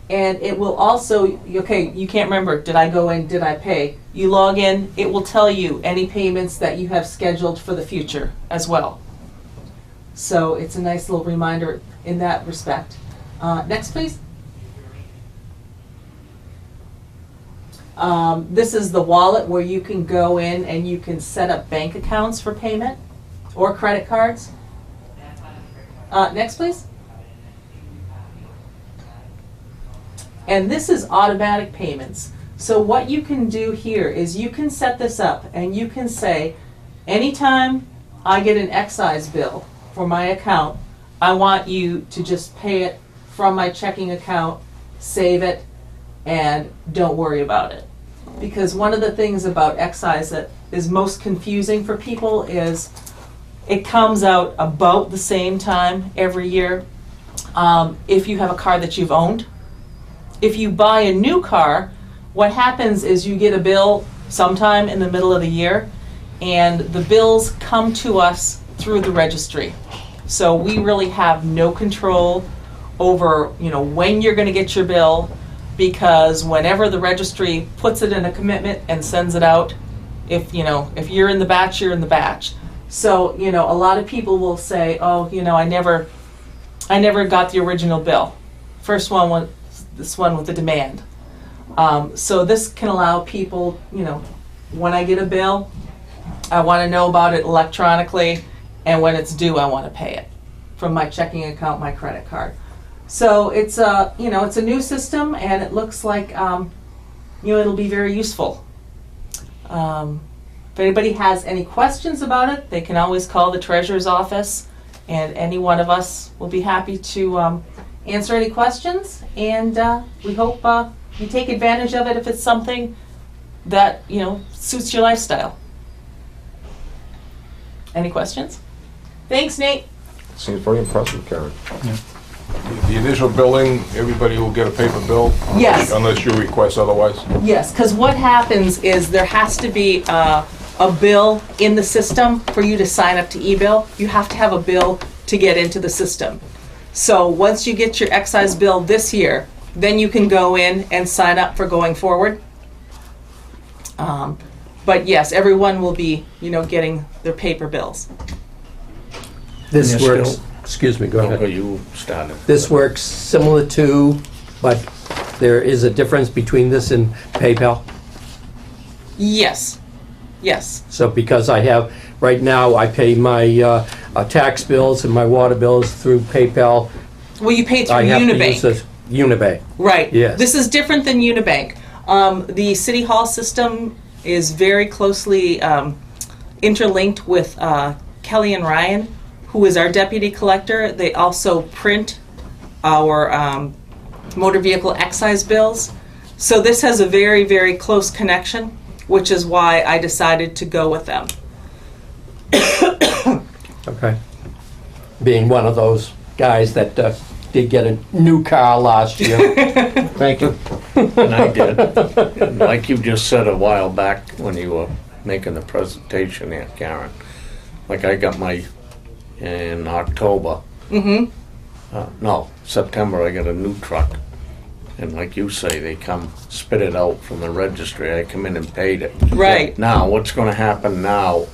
And it will also, okay, you can't remember, did I go in, did I pay? You log in, it will tell you any payments that you have scheduled for the future as well. So it's a nice little reminder in that respect. Next, please. This is the wallet where you can go in and you can set up bank accounts for payment or credit cards. Next, please. And this is automatic payments. So what you can do here is you can set this up and you can say, anytime I get an excise bill for my account, I want you to just pay it from my checking account, save it, and don't worry about it. Because one of the things about excise that is most confusing for people is it comes out about the same time every year if you have a car that you've owned. If you buy a new car, what happens is you get a bill sometime in the middle of the year, and the bills come to us through the registry. So we really have no control over, when you're going to get your bill, because whenever the registry puts it in a commitment and sends it out, if you're in the batch, you're in the batch. So, a lot of people will say, oh, I never got the original bill. First one was this one with the demand. So this can allow people, when I get a bill, I want to know about it electronically, and when it's due, I want to pay it from my checking account, my credit card. So it's a, it's a new system, and it looks like, it'll be very useful. If anybody has any questions about it, they can always call the treasurer's office, and any one of us will be happy to answer any questions, and we hope you take advantage of it if it's something that suits your lifestyle. Any questions? Thanks, Nate. Seems very impressive, Karen. The initial billing, everybody will get a paper bill? Yes. Unless you request otherwise? Yes, because what happens is there has to be a bill in the system for you to sign up to e-bill. You have to have a bill to get into the system. So once you get your excise bill this year, then you can go in and sign up for going forward. But yes, everyone will be, getting their paper bills. This And you're works, still- excuse me, go Okay, ahead. you started. This works similar to, but there is a difference between this and PayPal. Yes, yes, So because I have, right now, I pay my tax bills and my water bills through PayPal. well, you pay through I have to use Unibank. this Unibank. Right. Yes. This is different than Unibank. The City Hall system is very closely interlinked with Kelly and Ryan, who is our deputy collector. They also print our motor vehicle excise bills. So this has a very, very close connection, which is why I decided to go with them. Okay. Being one of those guys that did get a new car last year. Thank you. And I did. And like you just said a while back when you were making the presentation there, Karen, like I got my, in October. No, September, I got a new truck. And like you say, they come spit it out from the registry. I come in and paid it. Right. Now, what's gonna happen now,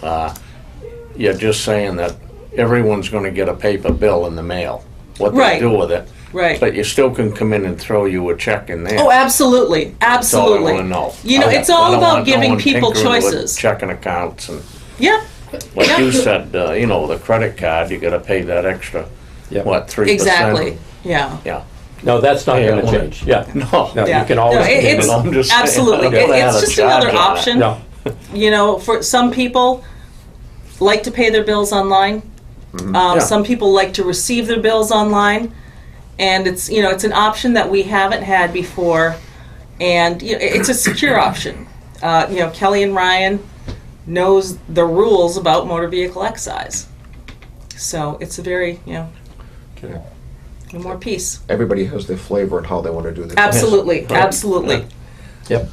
you're just saying that everyone's gonna get a paper bill in the mail. What they Right. do with it. Right. But you still can come in and throw you a check in there. Oh, absolutely. That's all I Absolutely. wanna know. It's I all don't about want no giving one people tinkering with choices. Checking accounts and, Yeah. like Yeah. you said, the credit card, you gotta pay that extra, Yeah. what, 3%? Exactly. Yeah. Yeah. No, that's not Yeah, gonna well, change, yeah. No. No, Yeah. you can always. No, it's But I'm just saying, absolutely. I don't It's add a just charge another on that. option. No, For some people, like to pay their bills online. Yeah. Some people like to receive their bills online, and it's an option that we haven't had before, and it's a secure option. Kelly and Ryan knows the rules about motor vehicle excise, so it's a very Okay. more peace. Everybody has their flavor and how they want to do this. Absolutely, absolutely. yep.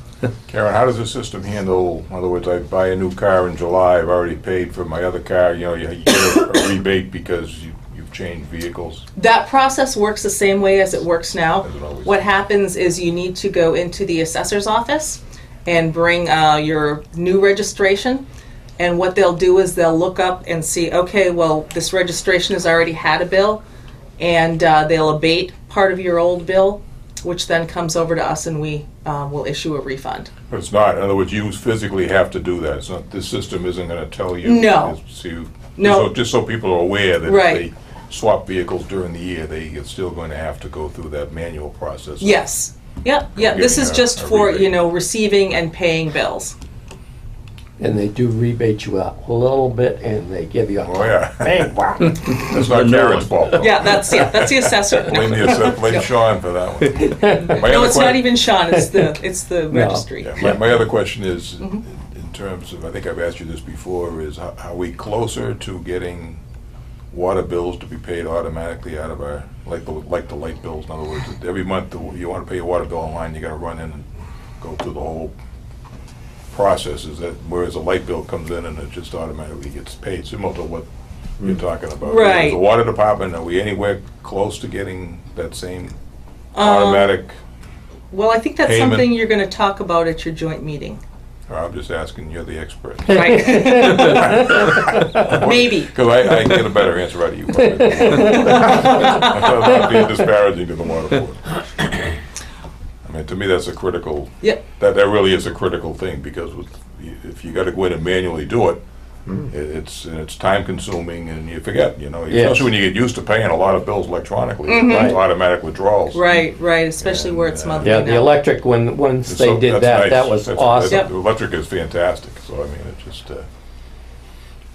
Karen, how does the system handle, in other words, I buy a new car in July, I've already paid for my other car, you get a rebate because you've changed vehicles? That process works the same way as it works now. As it always What does. happens is you need to go into the assessor's office and bring your new registration. And what they'll do is they'll look up and see, okay, well, this registration has already had a bill, and they'll abate part of your old bill, which then comes over to us and we will issue a refund. But it's not, in other words, you physically have to do that. It's not, this system isn't gonna tell you. No. No. Just so people are aware that if Right. they swap vehicles during the year, they are still going to have to go through that manual process. Yes. Yeah. This is Giving just a for, rebate. receiving and paying bills. And they do rebate you a little bit, and they give you a. Oh, yeah. Hey, wow. That's not Karen's fault. though. Yeah, that's the assessor. Blame Sean for that one. My No, other it's not que- even Sean, it's the registry. Yeah, my other question is, in terms of, I think I've asked you this before, is are we closer to getting water bills to be paid automatically out of our, like the light bills? In other words, every month you want to pay your water bill online, you got to run in and go through the whole process. Is that, whereas a light bill comes in and it just automatically gets paid, similar to what you're talking about. Right. As a water department, are we anywhere close to getting that same automatic? Well, I think that's Payment. something you're going to talk about at your joint meeting. Or I'm just asking, you're the expert. Right. Maybe. Because I can get a better answer out of you. I'm not being disparaging to the water board. I mean, to me, that's a critical, Yep. that really is a critical thing, because if you gotta go in and manually do it, it's time consuming and you forget, especially when you get used to paying a lot of bills electronically, it's automatic withdrawals. Right, especially where it's monthly Yeah, now. the electric, once So they did that's that, nice. that was That's- awesome. Yep. The electric is fantastic, so I mean, it just,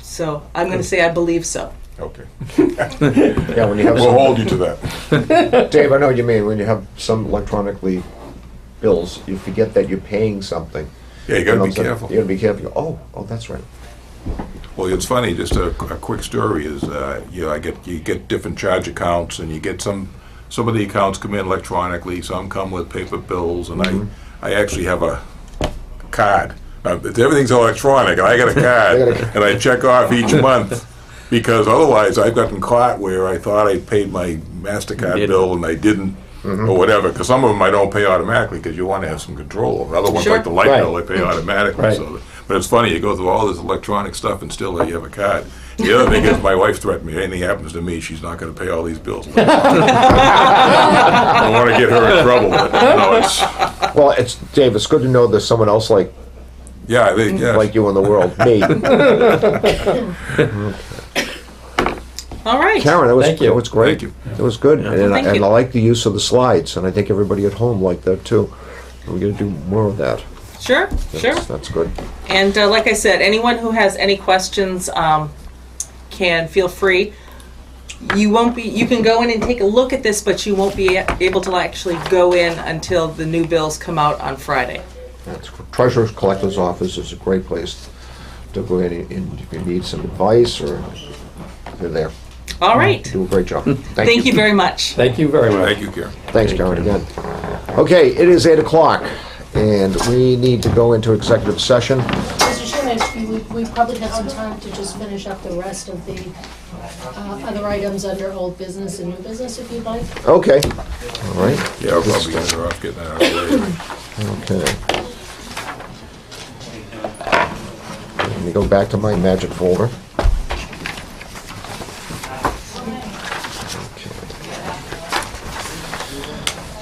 So I'm going to say I believe so. okay. Yeah, when you have We'll some, hold you to that. Dave, I know what you mean, when you have some electronically bills, you forget that you're paying something. Yeah, you gotta know be what I'm saying? careful. You gotta be careful. Oh, that's right. Well, it's funny, just a quick story is, you get different charge accounts, and you get some of the accounts come in electronically, some come with paper bills, and I actually have a card. Everything's electronic, and I got a card, and I check off each month, because otherwise I've gotten caught where I thought I paid my MasterCard bill and I didn't, or whatever, because some of them I don't pay automatically, because you want to have some control. Other ones, Sure. like the light Right. bill, I pay automatically, Right. so. But it's funny, you go through all this electronic stuff and still you have a card. The other thing is my wife threatened me, anything happens to me, she's not gonna pay all these bills. I don't wanna get her in trouble, but, it's, Well, it's, Dave, it's good to know there's someone else like yeah, I think, yeah. you in the world, me. All right. Karen, it was, Thank you. it was great. Thank you. It was good, and, Thank and you. I like the use of the slides, and I think everybody at home liked that too. We're gonna do more of that. Sure, sure. That's good. And like I said, anyone who has any questions can feel free. You can go in and take a look at this, but you won't be able to actually go in until the new bills come out on Friday. That's, Treasurer's Collector's Office is a great place to go in, and if you need some advice, or they're there. All right. Do a great job. Thank you very much. Thank you very much. Thank you, Karen. Thanks, Karen, again. Okay, it is 8 o'clock, and we need to go into executive session. Mr. Chairman, we probably have some time to just finish up the rest of the other items under old business and new business, if you'd like. Okay, all right, Yeah, I'll probably get her off getting that out of the way. okay. Let me go back to my magic folder.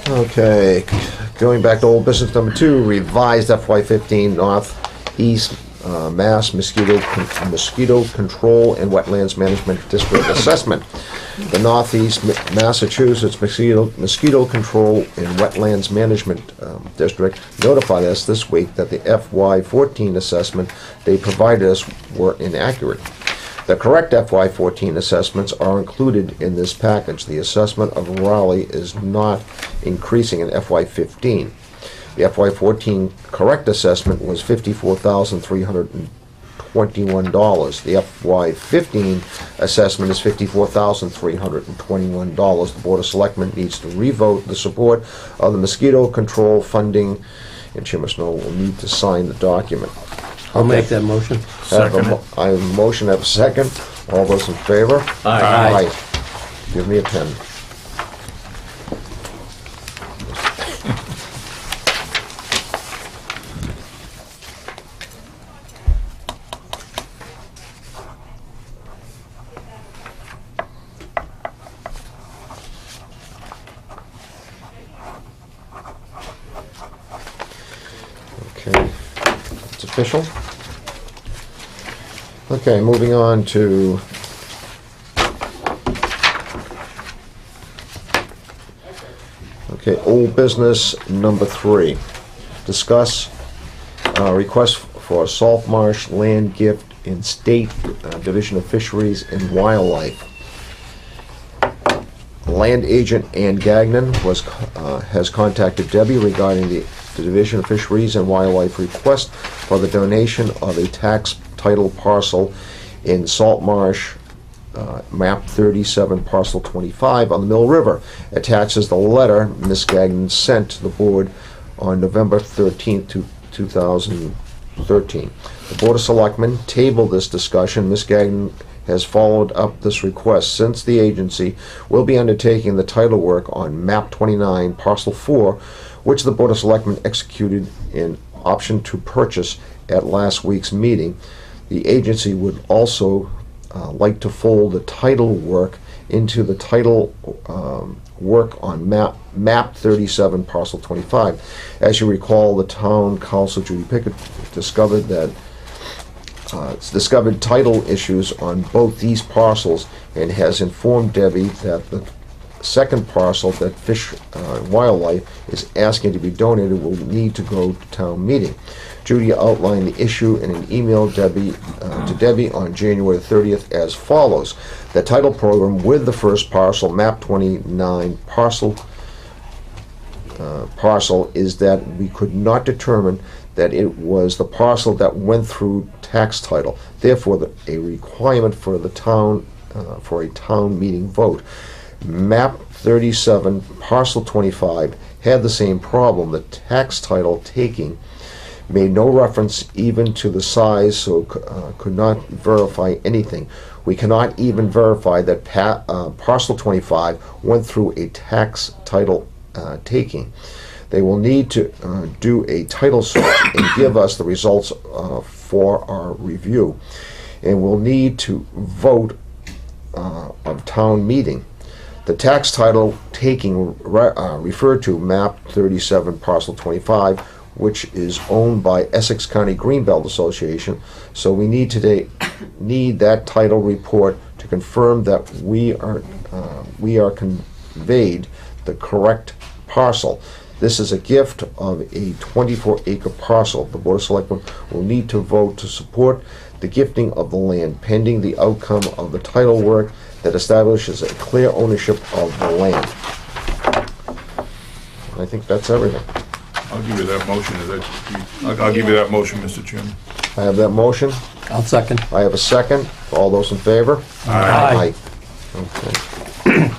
Okay, going back to old business number 2, revised FY15 Northeast Mass Mosquito Control and Wetlands Management District Assessment. The Northeast Massachusetts Mosquito Control and Wetlands Management District notified us this week that the FY14 assessment they provided us were inaccurate. The correct FY14 assessments are included in this package. The assessment of Raleigh is not increasing in FY15. The FY14 correct assessment was $54,321. The FY15 assessment is $54,321. The Board of Selectmen needs to revote the support of the mosquito control funding, and Chairman Snow will need to sign the document. I'll make that motion. I have a motion, I have a second. All those in favor? Aye. Give me a pen. Okay, it's official. Okay, moving on to old business number 3. Discuss request for a salt marsh land gift in State Division of Fisheries and Wildlife. Land agent Ann Gagnon has contacted Debbie regarding the Division of Fisheries and Wildlife request for the donation of a tax title parcel in Salt Marsh, map 37, parcel 25 on the Mill River. Attaches the letter Ms. Gagnon sent to the board on November 13th, 2013. The Board of Selectmen tabled this discussion. Ms. Gagnon has followed up this request since the agency will be undertaking the title work on map 29, parcel 4, which the Board of Selectmen executed in option to purchase at last week's meeting. The agency would also like to fold the title work into the title work on map 37, parcel 25. As you recall, the town council, Judy Pickett, discovered title issues on both these parcels and has informed Debbie that the second parcel that Fish Wildlife is asking to be donated will need to go to town meeting. Judy outlined the issue in an email to Debbie on January 30th as follows. The title program with the first parcel, map 29 parcel is that we could not determine that it was the parcel that went through tax title. Therefore, a requirement for the town for a town meeting vote. Map 37, parcel 25 had the same problem. The tax title taking made no reference even to the size, so could not verify anything. We cannot even verify that parcel 25 went through a tax title taking. They will need to do a title search and give us the results for our review. And we'll need to vote of town meeting. The tax title taking referred to map 37 parcel 25, which is owned by Essex County Greenbelt Association. So we need that title report to confirm that we are conveyed the correct parcel. This is a gift of a 24-acre parcel. The Board of Selectmen will need to vote to support the gifting of the land pending the outcome of the title work that establishes a clear ownership of the land. I think that's everything. I'll give you that motion. I'll give you that motion, Mr. Chairman. I have that motion. I'll second. I have a second. All those in favor? Aye. Okay.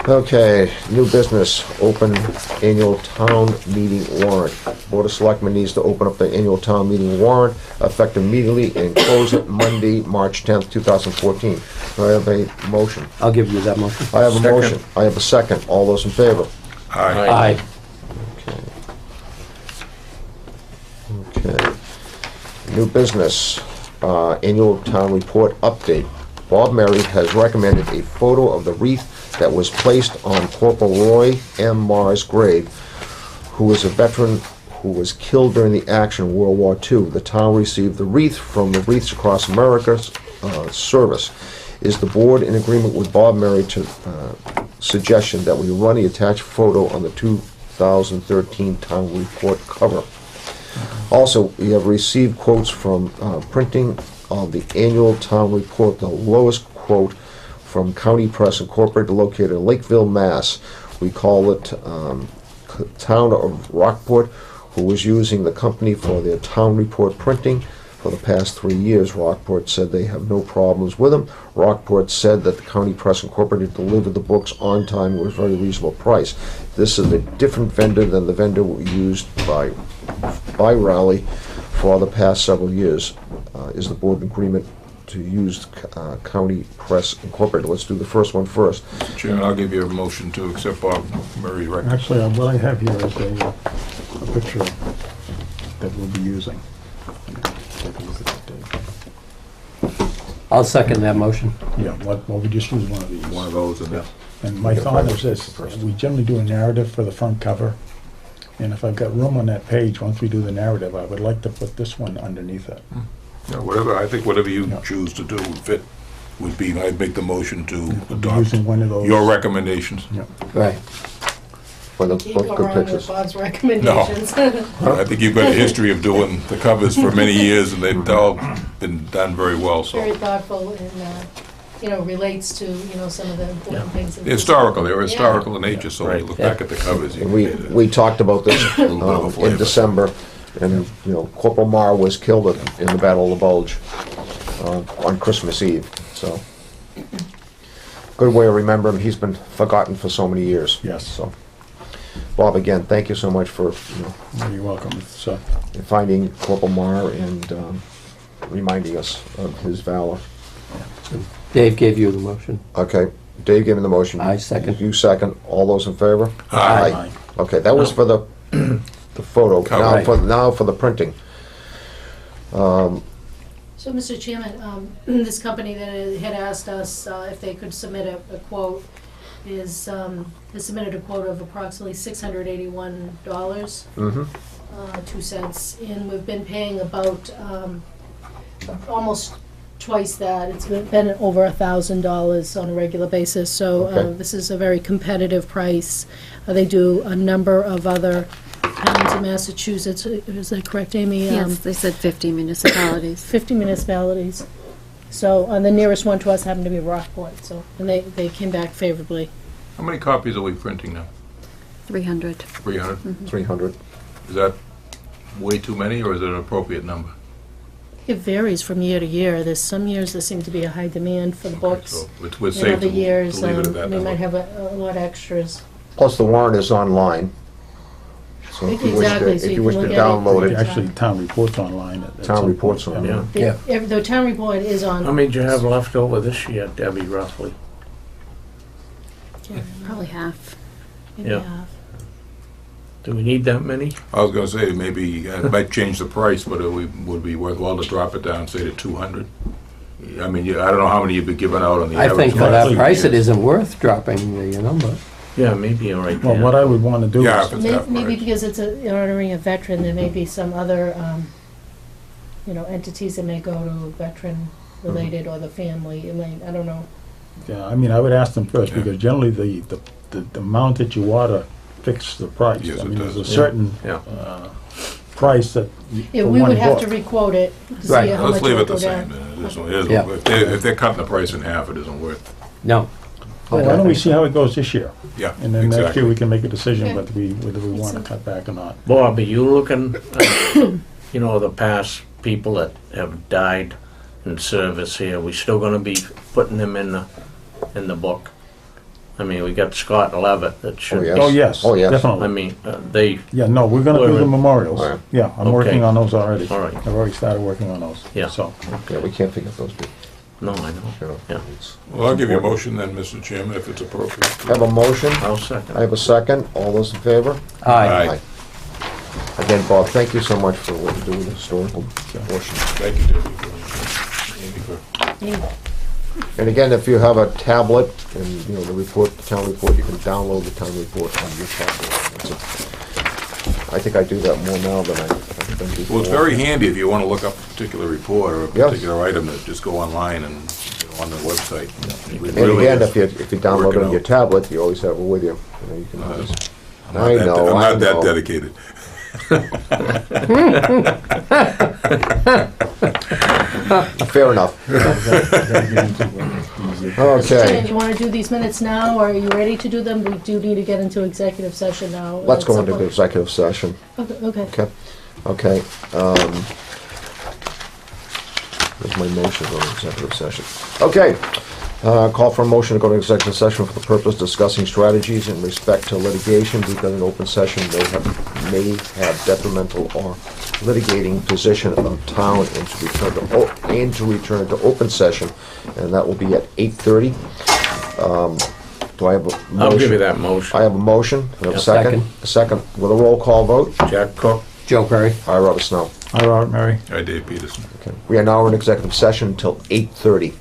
Okay, new business, open annual town meeting warrant. Board of Selectmen needs to open up the annual town meeting warrant effective immediately and close it Monday, March 10th, 2014. Do I have a motion? I'll give you that motion. I have a motion. I have a second. All those in favor? Aye. Aye. Okay. New business, annual town report update. Bob Mary has recommended a photo of the wreath that was placed on Corporal Roy M. Marr's grave, who was a veteran who was killed during the action in World War II. The town received the wreath from the Wreaths Across America's service. Is the board in agreement with Bob Mary to suggestion that we run the attached photo on the 2013 town report cover? Also, we have received quotes from printing of the annual town report. The lowest quote from County Press Incorporated, located in Lakeville, Mass. We call it Town of Rockport, who was using the company for their town report printing for the past 3 years. Rockport said they have no problems with them. Rockport said that the County Press Incorporated delivered the books on time with a very reasonable price. This is a different vendor than the vendor used by Raleigh for the past several years. Is the board in agreement to use County Press Incorporated? Let's do the first one first. Mr. Chairman, I'll give you a motion to accept Bob Murray's recommendation. Actually, what I have here is a picture that we'll be using. Take a look at that, Dave. I'll second that motion. Yeah, well, we just use one of these. One of those and this. And my thought is this, we generally do a narrative for the front cover, and if I've got room on that page, once we do the narrative, I would like to put this one underneath it. Yeah, whatever you choose to do would be, I'd make the motion to adopt Using one of those. your recommendations. Yeah. Right. For the Can't go good wrong with pictures. Bob's recommendations. I think you've got a history of doing the covers for many years, and they've all been done very well, Very so. thoughtful and, relates to, some of the important things. in- Historical, they were historical in nature, so when you look Yeah. back at the covers, you And can get it. we talked about this Little bit of a flavor. in December, and, Corporal Marr was killed in the Battle of the Bulge on Christmas Eve, so. Good way to remember him. He's been forgotten for so many years. Yes. So, Bob, again, thank you so much for, You're welcome. It's, finding Corporal Marr and reminding us of his valor. Dave gave you the motion. Okay, Dave gave me the motion. I second. You second. All those in favor? Aye. Okay, that was for the photo. Cover. Now for the printing. So, Mr. Chairman, this company that had asked us if they could submit a quote has submitted a quote of approximately $681, Mm-hmm. 2 cents, and we've been paying about almost twice that. It's been over $1,000 on a regular basis, so Okay. this is a very competitive price. They do a number of other towns in Massachusetts. Is that correct, Amy? Yes, they said 50 municipalities. 50 municipalities. So, the nearest one to us happened to be Rockport, so, and they came back favorably. How many copies are we printing now? 300. 300? 300. Is that way too many, or is it an appropriate number? It varies from year to year. There's some years there seems to be a high demand for the books. So we're In safe other years, to leave it at that we might number. have a lot of extras. Plus the warrant is online. So if you wish to, Exactly, so if you you wish can to look at it. download it, actually, town reports online. at Town some reports point, on, yeah. Yeah. The town report is on. How many do you have left over this year, Debbie, roughly? Can't remember Probably half. maybe Yeah. half. Do we need that many? I was gonna say, maybe it might change the price, but would be worthwhile to drop it down, say to 200. I mean, I don't know how many you've been giving out on the I average. think for price. that price, it isn't worth dropping the number. Yeah, maybe you're right Well, what I would wanna do Yeah, is, if it's half Maybe price. because it's honoring a veteran, there may be some other, entities that may go to veteran related or the family, I don't know. yeah, I mean, I would ask them first, Yeah. because generally the amount that you order fixes the price. Yes, I it mean, there's a does. certain Yeah. price that, Yeah, for we one would have to book. requote it to see Right. how Let's much it leave would it the go same. down. Yeah. If they're cutting the price in half, it isn't worth. No. Well, why don't we see how it goes this year? Yeah, And then next year exactly. we can make a decision Okay. whether we want to cut back or not. Bob, are you looking at, the past people that have died in service here? We still gonna be putting them in the book? I mean, we got Scott Levitt that should. yes. Oh, yes, Oh, yes. I definitely. mean, they. Yeah, no, we're gonna do the memorials. All right. Yeah, I'm Okay. working on those already. All right. I've already started working on those. Yeah. So, Yeah, we can't forget those people. No, I know. You know, Yeah. it's- Well, I'll give you a motion then, Mr. Chairman, if it's appropriate. Have a motion. I'll second. I have a second. All those in favor? Aye. Again, Bob, thank you so much for what you do with the historical portion. Thank you, Debbie. Amy, for- And again, if you have a tablet and, the report, the town report, you can download the town report on your tablet. I think I do that more now than I've done before. Well, it's very handy if you want to look up a particular report or a Yes. particular item, that just go online and on the website. It And really again, is if you download working it on your out. tablet, you always have it with you. You can just, I'm not I that- know, I'm I not that know. dedicated. fair enough. Jen, Okay, do you want to do these minutes now, or are you ready to do them? We do need to get into executive session now. let's go at some into the point. executive session. Okay. Okay, where's my motion on executive session? Okay, call for a motion to go to executive session for the purpose of discussing strategies in respect to litigation because an open session may have detrimental or litigating position of town and to return to open session, and that will be at 8:30. Do I have a motion? I'll give you that motion. I have a motion. I have a Yeah. second. A second with a roll call vote. Jack Cook. Joe Perry. I, Robert Snow. hi, Robert, Mary. Hi, Dave Peterson. Okay. We are now in executive session until 8:30.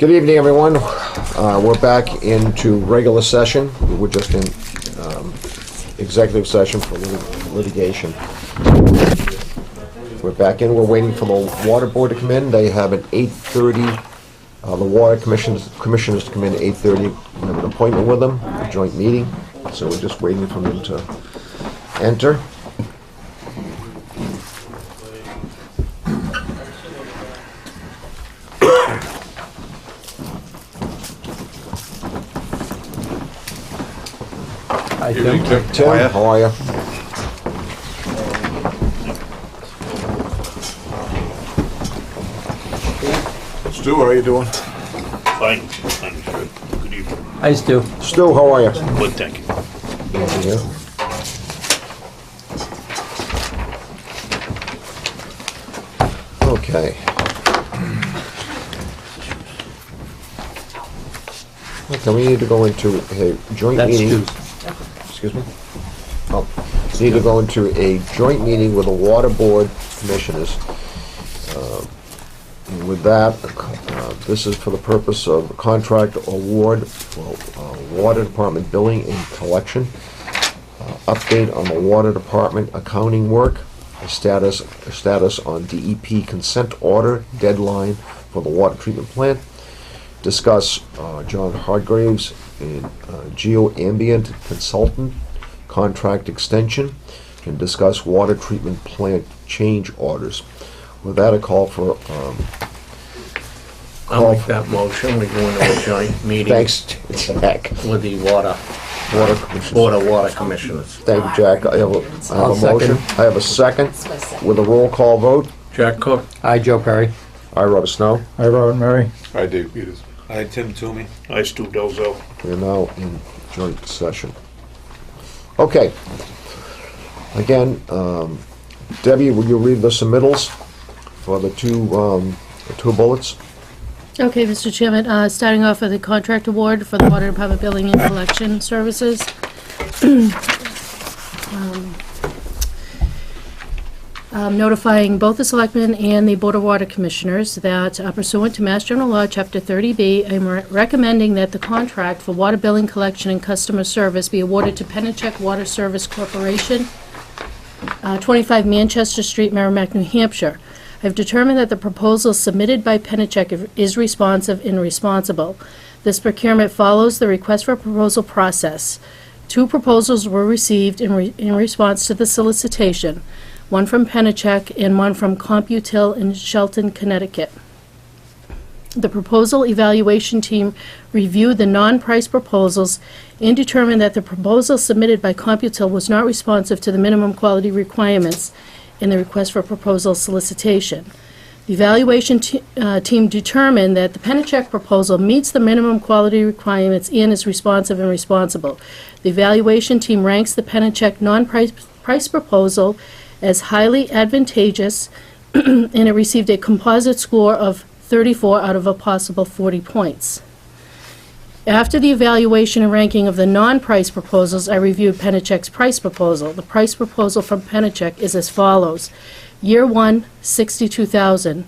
Good evening, everyone. We're back into regular session. We were just in executive session for litigation. We're back in. We're waiting for the water board to come in. They have an 8:30. The water commissioners to come in at 8:30. We have an appointment with them, a joint meeting. So we're just waiting for them to enter. Hi, Tim. Tim, how are you? Stu, how are you doing? Fine, fine, good. Good evening. Hi, Stu. Stu, how are you? Good, thank you. Yeah. Okay. Okay, we need to go into a joint That's meeting. Excuse me? Oh, we need to go into a joint meeting with the water board commissioners. And with that, this is for the purpose of contract award for water department billing and collection. Update on the water department accounting work, a status on DEP consent order deadline for the water treatment plant. Discuss John Hargraves and geoambient consultant contract extension, and discuss water treatment plant change orders. With that, a call for I'll make that motion. We go into a joint meeting thanks, Jack. with the water Commissioners. Board of Water Commissioners. Thank you, Jack. I have a I'll motion. second. I have a second with a roll call vote. Jack Cook. Hi, Joe Perry. I, Robert Snow. Hi, Robert Murray. Hi, Dave Peters. Hi, Tim Toomey. Hi, Stu Delzo. We are now in joint session. Okay. Again, Debbie, will you read the submittals for the two bullets? Okay, Mr. Chairman, starting off with the contract award for the Water Department Billing and Collection Services. Notifying both the Selectmen and the Board of Water Commissioners that pursuant to Mass General Law, Chapter 30B, I'm recommending that the contract for water billing, collection, and customer service be awarded to Pennachuck Water Service Corporation, 25 Manchester Street, Merrimack, New Hampshire. I've determined that the proposal submitted by Pennachuck is responsive and responsible. This procurement follows the request for proposal process. 2 proposals were received in response to the solicitation, one from Pennachuck and one from CompuTil in Shelton, Connecticut. The proposal evaluation team reviewed the non-price proposals and determined that the proposal submitted by CompuTil was not responsive to the minimum quality requirements in the request for proposal solicitation. The evaluation team determined that the Pennachuck proposal meets the minimum quality requirements and is responsive and responsible. The evaluation team ranks the Pennachuck non-price proposal as highly advantageous, and it received a composite score of 34 out of a possible 40 points. After the evaluation and ranking of the non-price proposals, I reviewed Pennachuck's price proposal. The price proposal from Pennachuck is as follows. Year 1, $62,000.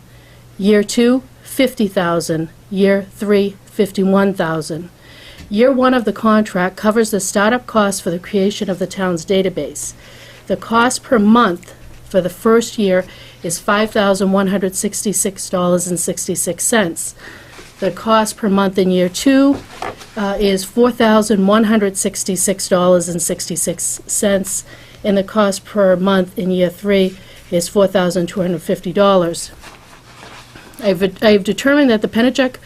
Year 2, $50,000. Year 3, $51,000. Year 1 of the contract covers the startup costs for the creation of the town's database. The cost per month for the first year is $5,166.66. The cost per month in year 2 is $4,166.66, and the cost per month in year 3 is $4,250. I've determined that the Pennachuck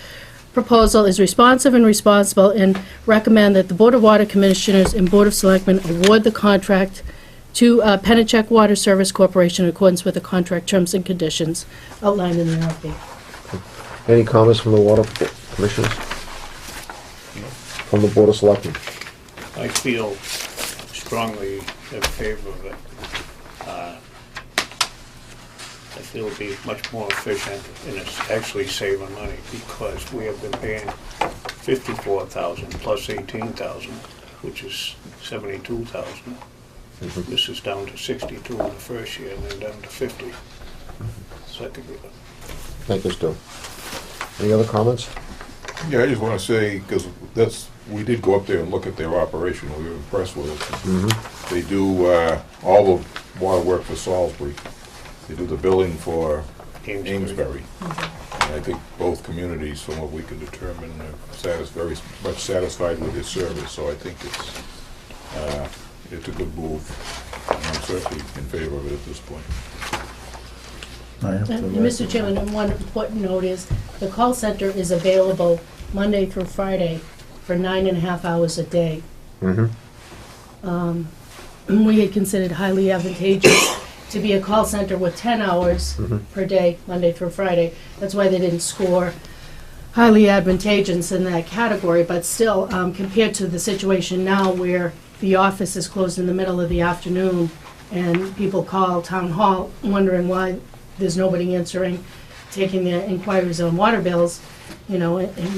proposal is responsive and responsible, and recommend that the Board of Water Commissioners and Board of Selectmen award the contract to Pennachuck Water Service Corporation in accordance with the contract terms and conditions outlined in the RFP. Any comments from the water commissioners? From the Board of Selectmen? I feel strongly in favor of it. I feel it'll be much more efficient, and it's actually saving money, because we have been paying $54,000 plus $18,000, which is $72,000. This is down to 62 in the first year, and then down to 50 second year. Thank you, Stu. Any other comments? Yeah, I just want to say, because we did go up there and look at their operation, we were impressed with it. They do all the water work for Salisbury. They do the billing for Amesbury. And I think both communities, from what we can determine, are very much satisfied with their service, so I think it's a good move. And I'm certainly in favor of it at this point. I have to And write Mr. Chairman, and one important note is, the call center is available Monday through Friday for 9.5 hours a day. We had considered highly advantageous to be a call center with 10 hours per day, Monday through Friday. That's why they didn't score highly advantageous in that category, but still, compared to the situation now where the office is closed in the middle of the afternoon and people call town hall wondering why there's nobody answering, taking their inquiries on water bills, and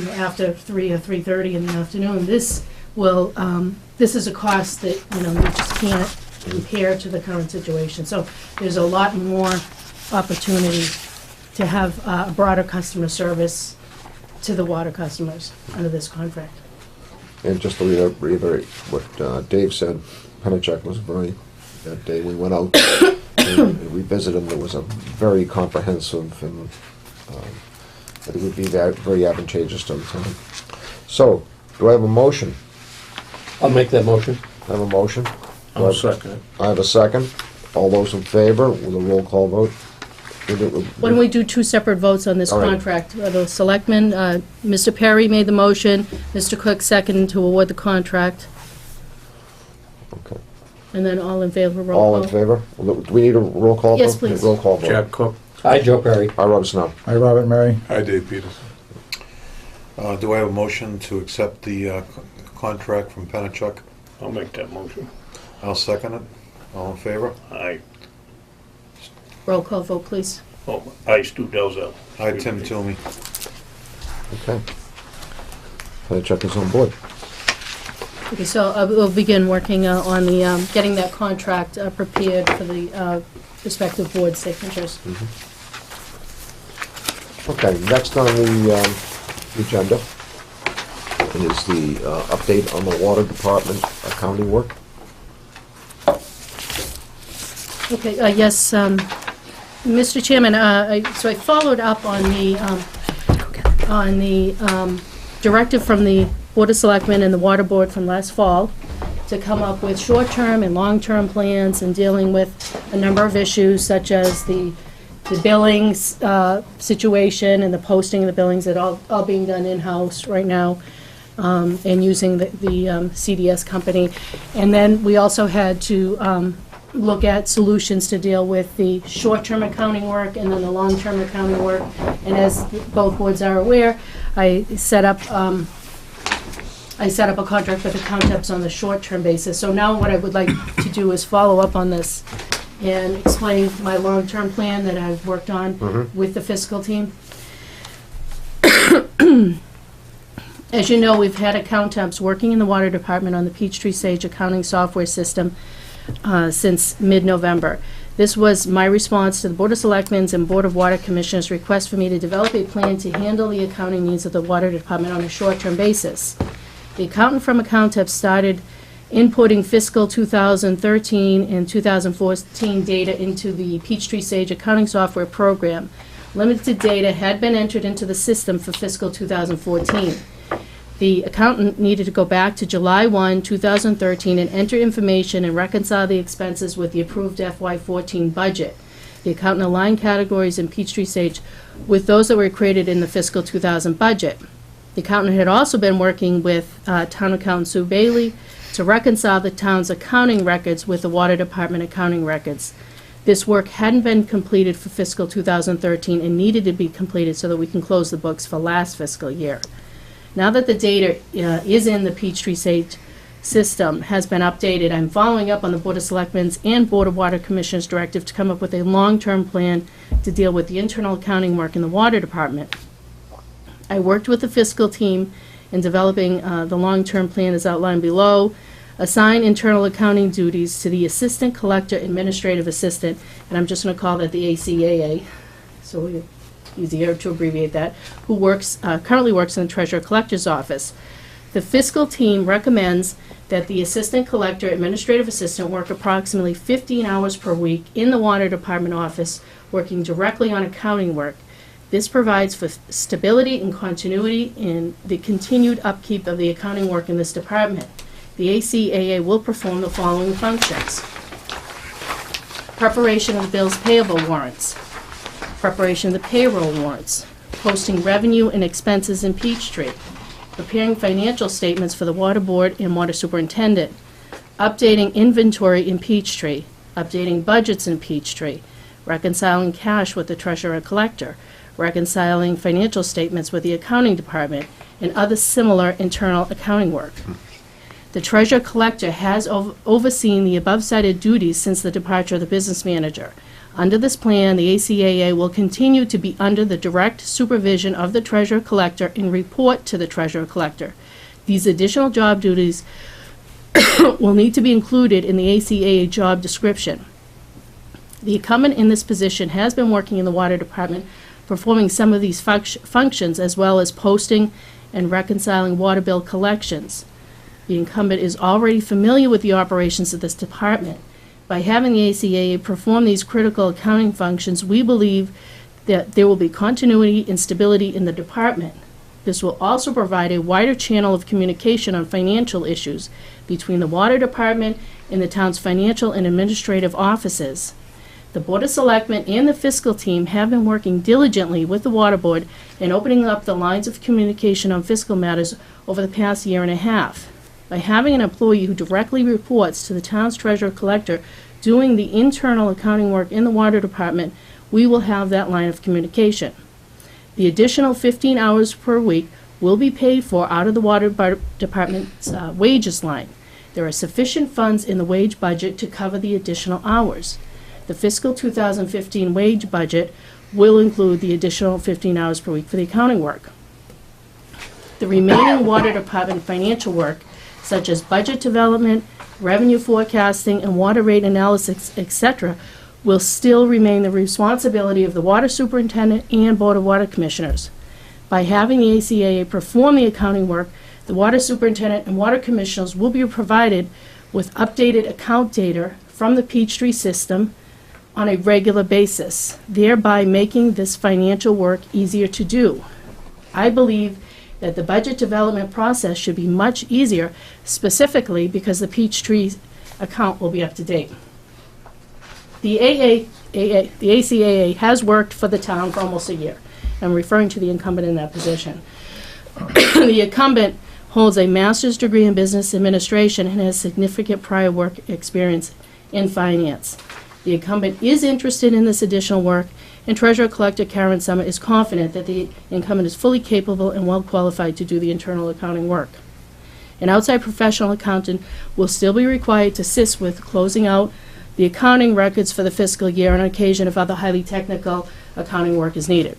after 3 or 3:30 in the afternoon, this is a cost that, you just can't compare to the current situation. So there's a lot more opportunity to have a broader customer service to the water customers under this contract. And just to reiterate what Dave said, Penachuk was that day we went out and we visited him, it was a very comprehensive, and it would be very advantageous to him. So, do I have a motion? I'll make that motion. I have a motion. I'll second it. I have a second. All those in favor with a roll call vote? Why don't we do two separate votes on this All right. contract? The selectmen, Mr. Perry made the motion, Mr. Cook seconded to award the contract, Okay. and then all in favor, roll All call. in favor? Do we need a roll call vote? Yes, please. Roll call vote. Jack Cook. Aye, Joe Perry. Aye, Rob Snow. Hi, Robert Murray. Hi, Dave Peters. Do I have a motion to accept the contract from Penachuk? I'll make that motion. I'll second it. All in favor? Aye. Roll call vote, please. Oh, aye, Stu Delzell. Aye, Tim Toomey. Okay. Penachuk is on board. Okay, so we'll begin working on the, getting that contract prepared for the respective board signatures. Okay, next on the agenda is the update on the water department accounting work. Okay, yes, Mr. Chairman, so I followed up on the directive from the Board of Selectmen and the Water Board from last fall to come up with short-term and long-term plans and dealing with a number of issues such as the billings situation and the posting of the billings that all being done in-house right now, and using the CDS company. And then we also had to look at solutions to deal with the short-term accounting work and then the long-term accounting work. And as both boards are aware, I set up a contract with accountants on the short-term basis. So now what I would like to do is follow up on this and explain my long-term plan that I've worked on with the fiscal team. As you know, we've had accountants working in the water department on the Peachtree Sage accounting software system since mid-November. This was my response to the Board of Selectmen's and Board of Water Commissioners' request for me to develop a plan to handle the accounting needs of the water department on a short-term basis. The accountant from Accountab started inputting fiscal 2013 and 2014 data into the Peachtree Sage accounting software program. Limited data had been entered into the system for fiscal 2014. The accountant needed to go back to July 1, 2013 and enter information and reconcile the expenses with the approved FY14 budget. The accountant aligned categories in Peachtree Sage with those that were created in the fiscal 2000 budget. The accountant had also been working with town accountant Sue Bailey to reconcile the town's accounting records with the water department accounting records. This work hadn't been completed for fiscal 2013 and needed to be completed so that we can close the books for last fiscal year. Now that the data is in the Peachtree Sage system, has been updated, I'm following up on the Board of Selectmen's and Board of Water Commissioners directive to come up with a long-term plan to deal with the internal accounting work in the water department. I worked with the fiscal team in developing the long-term plan as outlined below, assign internal accounting duties to the Assistant Collector Administrative Assistant, and I'm just going to call that the ACAA. So we easier to abbreviate that, who currently works in the Treasurer Collector's Office. The fiscal team recommends that the Assistant Collector Administrative Assistant work approximately 15 hours per week in the Water Department office, working directly on accounting work. This provides for stability and continuity in the continued upkeep of the accounting work in this department. The ACAA will perform the following functions: preparation of the bills payable warrants, preparation of the payroll warrants, posting revenue and expenses in Peachtree, preparing financial statements for the Water Board and Water Superintendent, updating inventory in Peachtree, updating budgets in Peachtree, reconciling cash with the Treasurer Collector, reconciling financial statements with the Accounting Department, and other similar internal accounting work. The Treasurer Collector has overseen the above-cited duties since the departure of the business manager. Under this plan, the ACAA will continue to be under the direct supervision of the Treasurer Collector and report to the Treasurer Collector. These additional job duties will need to be included in the ACAA job description. The incumbent in this position has been working in the Water Department, performing some of these functions, as well as posting and reconciling water bill collections. The incumbent is already familiar with the operations of this department. By having the ACAA perform these critical accounting functions, we believe that there will be continuity and stability in the department. This will also provide a wider channel of communication on financial issues between the Water Department and the town's financial and administrative offices. The Board of Selectmen and the fiscal team have been working diligently with the Water Board and opening up the lines of communication on fiscal matters over the past year and a half. By having an employee who directly reports to the town's Treasurer Collector doing the internal accounting work in the Water Department, we will have that line of communication. The additional 15 hours per week will be paid for out of the Water Department's wages line. There are sufficient funds in the wage budget to cover the additional hours. The fiscal 2015 wage budget will include the additional 15 hours per week for the accounting work. The remaining Water Department financial work, such as budget development, revenue forecasting, and water rate analysis, etc., will still remain the responsibility of the Water Superintendent and Board of Water Commissioners. By having the ACAA perform the accounting work, the Water Superintendent and Water Commissioners will be provided with updated account data from the Peachtree system on a regular basis, thereby making this financial work easier to do. I believe that the budget development process should be much easier, specifically because the Peachtree account will be up to date. The ACAA has worked for the town for almost a year. I'm referring to the incumbent in that position. The incumbent holds a master's degree in business administration and has significant prior work experience in finance. The incumbent is interested in this additional work, and Treasurer Collector Karen Summer is confident that the incumbent is fully capable and well qualified to do the internal accounting work. An outside professional accountant will still be required to assist with closing out the accounting records for the fiscal year on occasion if other highly technical accounting work is needed.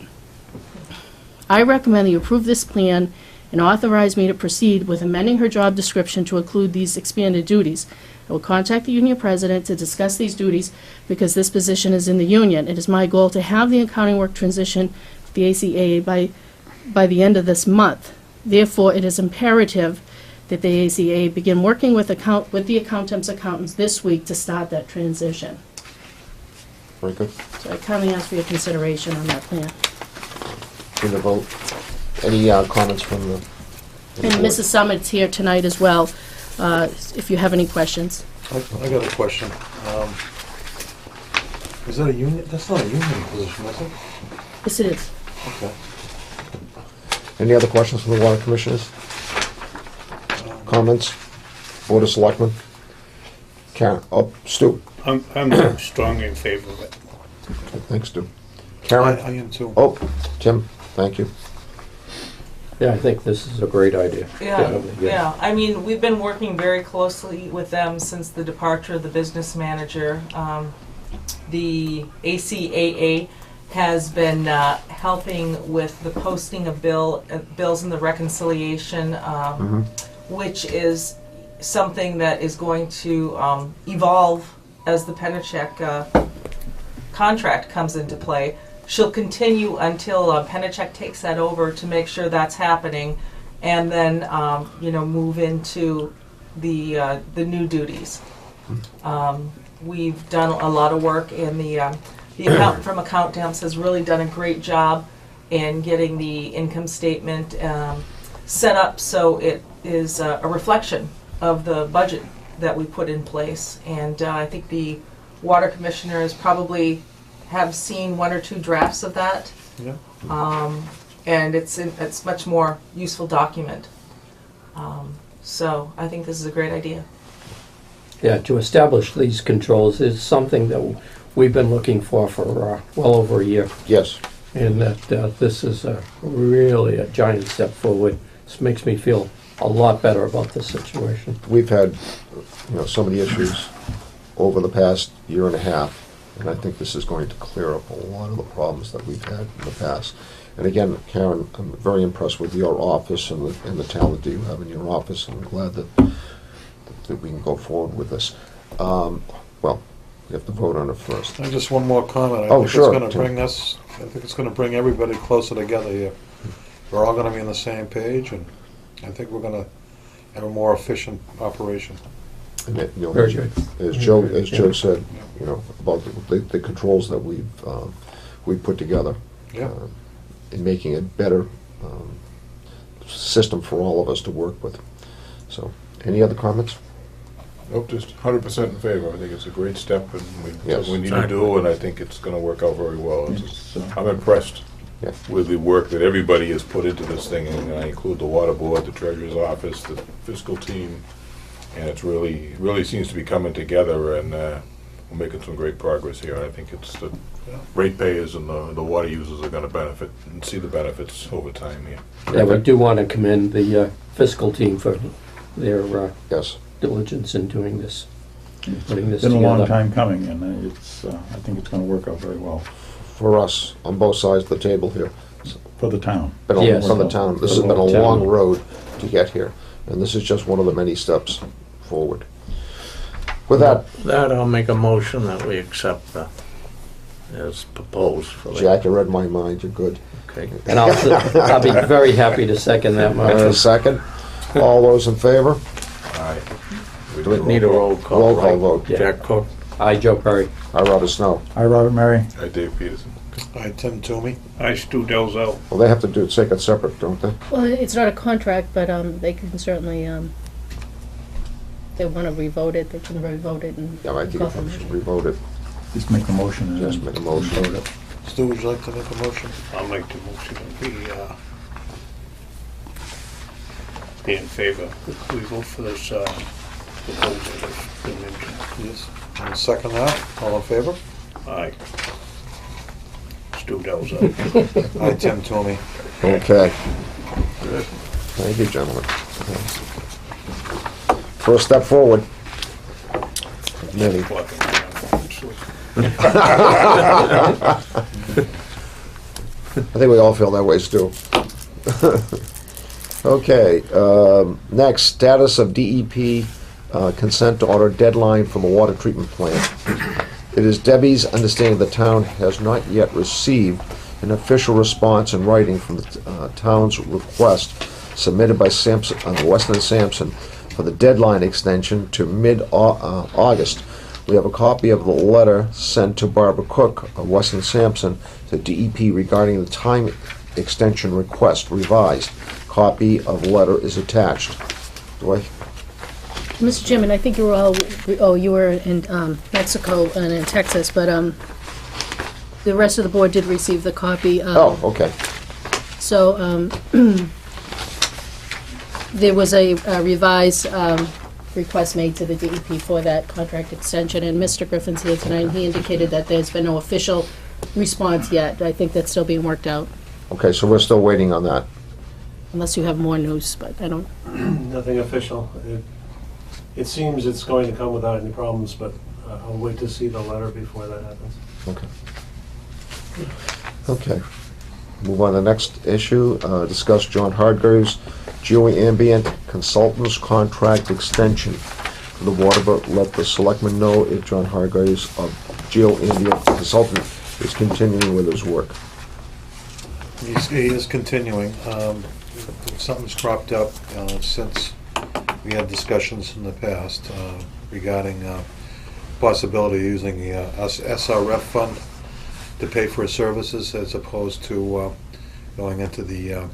I recommend that you approve this plan and authorize me to proceed with amending her job description to include these expanded duties. I will contact the union president to discuss these duties because this position is in the union. It is my goal to have the accounting work transition to the ACAA by the end of this month. Therefore, it is imperative that the ACAA begin working with the accountants this week to start that transition. Very good. So I kindly ask for your consideration on that plan. In the vote. Any comments from the And board? Mrs. Summit's here tonight as well, if you have any questions. I got a question. Is that a union? That's not a union position, is it? Yes, it is. Okay. Any other questions from the Water Commissioners? Comments? Board of Selectmen? Karen? Oh, Stu. I'm strongly in favor of it. Thanks, Stu. Karen? I am too. Oh, Tim, thank you. Yeah, I think this is a great idea. Yeah. I mean, we've been working very closely with them since the departure of the business manager. The ACAA has been helping with the posting of bills and the reconciliation, which is something that is going to evolve as the Penachek contract comes into play. she'll continue until Penachek takes that over to make sure that's happening, and then move into the new duties. We've done a lot of work, and the accountant from Account Temps has really done a great job in getting the income statement set up so it is a reflection of the budget that we put in place. And I think the water commissioners probably have seen one or two drafts of that. Yeah. And it's much more useful document. So I think this is a great idea. Yeah, to establish these controls is something that we've been looking for well over a year. Yes. And that this is really a giant step forward. This makes me feel a lot better about this situation. We've had, some of the issues over the past year and a half, and I think this is going to clear up a lot of the problems that we've had in the past. And again, Karen, I'm very impressed with your office and the talent that you have in your office, and I'm glad that we can go forward with this. Well, we have to vote on it first. Just one more comment. Oh, sure. I think it's gonna bring everybody closer together here. We're all gonna be on the same page, and I think we're gonna have a more efficient operation. And that, Very good. As Joe said, about the controls that we've put together. Yeah. In making a better system for all of us to work with. So, any other comments? Nope, just 100% in favor. I think it's a great step, and Yes. we need to do, and I think it's going to work out very well. I'm impressed Yeah. with the work that everybody has put into this thing, and I include the water board, the treasurer's office, the fiscal team, and it's really seems to be coming together, and we're making some great progress here. And I think it's the ratepayers and the water users are going to benefit and see the benefits over time here. Yeah, we do want to commend the fiscal team for their Yes. diligence in doing this, putting this It's been a long together. time coming, and I think it's gonna work out very well For us, on both sides of the table here. for the town. Yes. From the town. This has been a long road to get here, and this is just one of the many steps forward. With that, I'll make a motion that we accept as proposed for Jack, you read my mind, you're good. Okay. And I'll be very happy to second that A motion. second. All those in favor? Aye. Do we Need a roll call. Roll call right? vote. Jack Cook. Aye, Joe Perry. I, Robert Snow. Hi, Robert Mary. Hi, Dave Peterson. Hi, Tim Toomey. I Stu Delzo. Well, they have to take it separate, don't they? Well, it's not a contract, but they can certainly, they want to revote it, they can revote it and Yeah, I think go we from should there. revote it. Just make a motion and Just make a motion. vote it. Stu, would you like to make a motion? I'll make the motion that we be in favor. We vote for this proposal that's been mentioned. Yes. And second that, all in favor? Aye. Stu Delzo. Hi, Tim Toomey. Okay. Thank you, gentlemen. First step forward. Many. I think we all feel that way, Stu. Okay, next, status of DEP consent to order deadline for the water treatment plant. It is Debbie's understanding the town has not yet received an official response in writing from the town's request submitted by Weston and Sampson for the deadline extension to mid-August. We have a copy of the letter sent to Barbara Cook of Weston Sampson to DEP regarding the time extension request revised. Copy of letter is attached. Do I? Mr. Chairman, I think you were in Mexico and in Texas, but the rest of the board did receive the copy. Oh, okay. So there was a revised request made to the DEP for that contract extension, and Mr. Griffin's here tonight, and he indicated that there's been no official response yet. I think that's still being worked out, Okay, so we're still waiting on that. unless you have more news, but I don't. Nothing official. It seems it's going to come without any problems, but I'll wait to see the letter before that happens. Okay. Okay. Move on to the next issue. Discuss John Hargrave's geoambient consultants contract extension for the water, but let the selectmen know if John Hargrave's geoambient consultant is continuing with his work. He is continuing. Something's cropped up since we had discussions in the past regarding possibility of using the SRF fund to pay for his services as opposed to going into the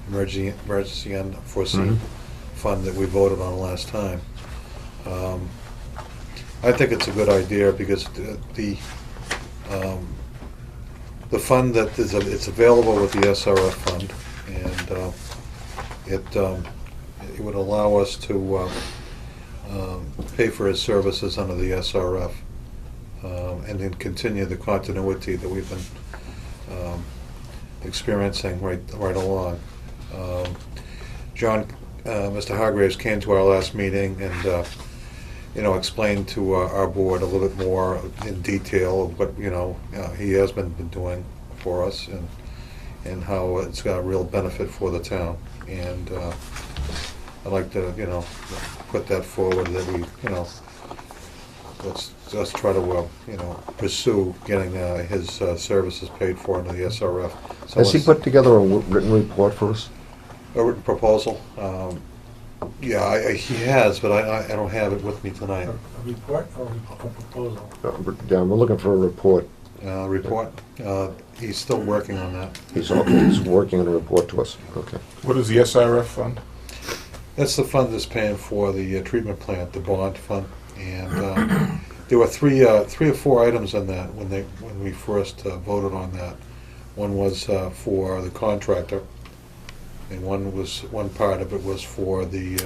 emergency unforeseen fund that we voted on last time. I think it's a good idea because the fund that is it's available with the SRF fund, and it would allow us to pay for his services under the SRF, and then continue the continuity that we've been experiencing right along. Mr. Hargraves came to our last meeting and explained to our board a little bit more in detail of what he has been doing for us and how it's got a real benefit for the town. And I'd like to put that forward that we let's try to pursue getting his services paid for under the SRF. So Has he put together a written report for us? A written proposal? Yeah, he has, but I don't have it with me tonight. A report or a proposal? Yeah, we're looking for a report. Report? He's still working on that. He's working on a report to us. Okay. What is the SRF fund? That's the fund that's paying for the treatment plant, the bond fund. And there were three or four items in that when we first voted on that. One was for the contractor, and one part of it was for the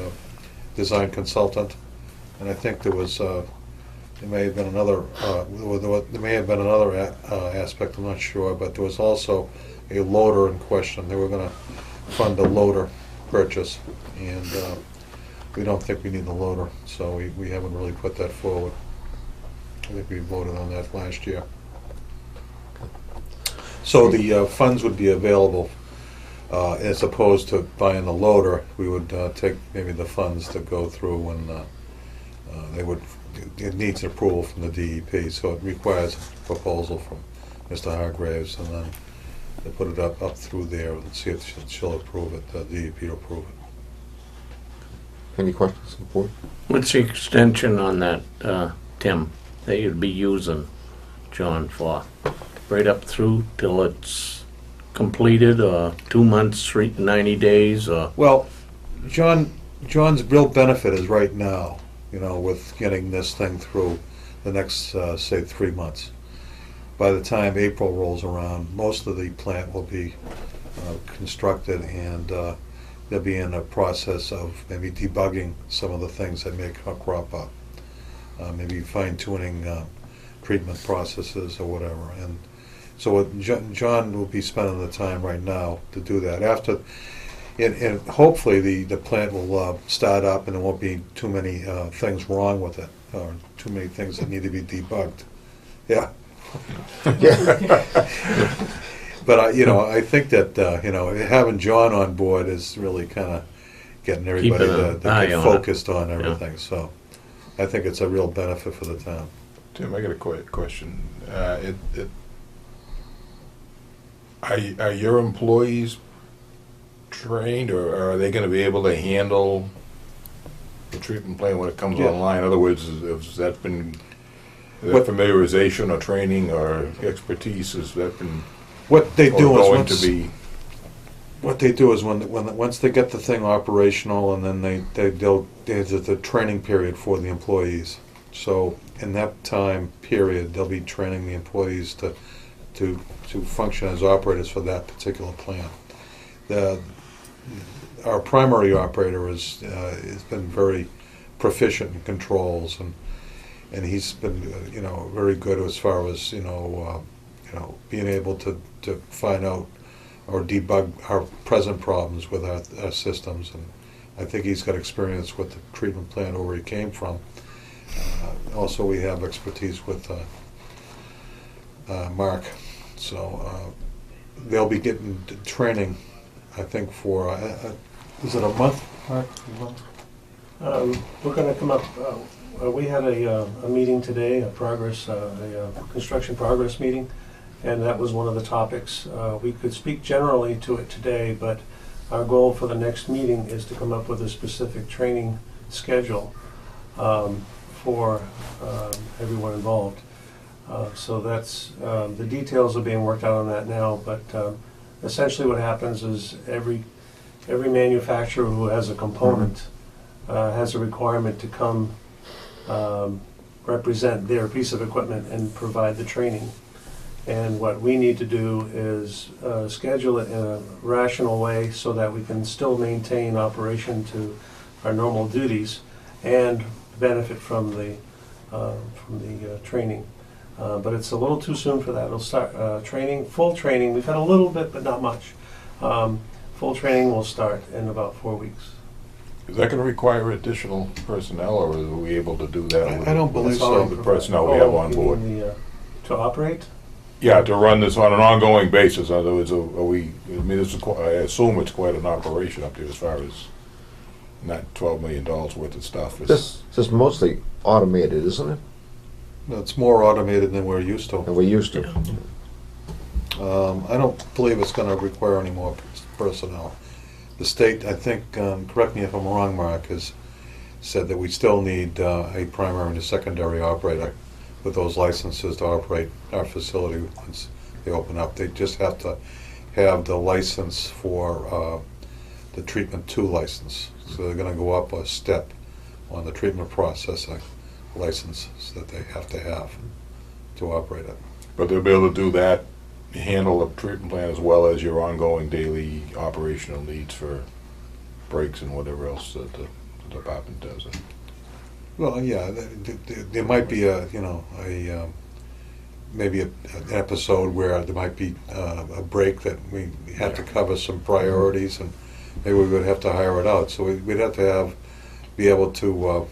design consultant. And I think there may have been another aspect, I'm not sure, but there was also a loader in question. They were going to fund a loader purchase, and we don't think we need the loader, so we haven't really put that forward. I think we voted on that last year. So the funds would be available. As opposed to buying the loader, we would take maybe the funds to go through, and it needs approval from the DEP, so it requires a proposal from Mr. Hargraves, and then they put it up through there and see if she'll approve it, the DEP will approve it. Any questions on the board? What's the extension on that, Tim, that you'd be using John for? Right up through till it's completed, or 2 months, 90 days, or? Well, John's real benefit is right now, with getting this thing through the next, say, 3 months. By the time April rolls around, most of the plant will be constructed, and they'll be in a process of maybe debugging some of the things that may crop up, maybe fine-tuning treatment processes or whatever. And so John will be spending the time right now to do that. And hopefully the plant will start up, and there won't be too many things wrong with it, or too many things that need to be debugged. Yeah. But I think that having John on board is really kind of getting everybody to get focused on everything. Yeah. So I think it's a real benefit for the town. Tim, I got a question. Are your employees trained, or are they going to be able to handle the treatment plant when it comes online? In other words, has that been familiarization or training or expertise? Has that been what they do going is to be? What they do is once they get the thing operational, and then there's a training period for the employees. So in that time period, they'll be training the employees to function as operators for that particular plant. Our primary operator has been very proficient in controls, and he's been very good as far as being able to find out or debug our present problems with our systems. And I think he's got experience with the treatment plant where he came from. Also, we have expertise with Mark. So they'll be getting training, I think, for, is it a month, Mark? A month? We're going to come up, we had a meeting today, a construction progress meeting, and that was one of the topics. We could speak generally to it today, but our goal for the next meeting is to come up with a specific training schedule for everyone involved. So that's, the details are being worked out on that now, but essentially what happens is every manufacturer who has a component has a requirement to come represent their piece of equipment and provide the training. And what we need to do is schedule it in a rational way so that we can still maintain operation to our normal duties and benefit from the training. But it's a little too soon for that. It'll start training, full training. We've had a little bit, but not much. Full training will start in about 4 weeks. Is that going to require additional personnel, or are we able to do that? with I don't believe That's so. already The personnel we have on you board. mean to operate? Yeah, to run this on an ongoing basis. In other words, are we? I mean, I assume it's quite an operation up there as far as not $12 million worth of stuff. This is mostly automated, isn't it? It's more automated than we're used to. And we used to. I don't believe it's going to require any more personnel. The state, I think, correct me if I'm wrong, Mark, has said that we still need a primary and a secondary operator with those licenses to operate our facility once they open up. They just have to have the license for the treatment 2 license. So they're going to go up a step on the treatment processing licenses that they have to operate it. But they'll be able to do that, handle the treatment plan as well as your ongoing daily operational needs for breaks and whatever else that the department does. Well, yeah, there might be maybe an episode where there might be a break that we have to cover some priorities, and maybe we would have to hire it out. So we'd have to be able to,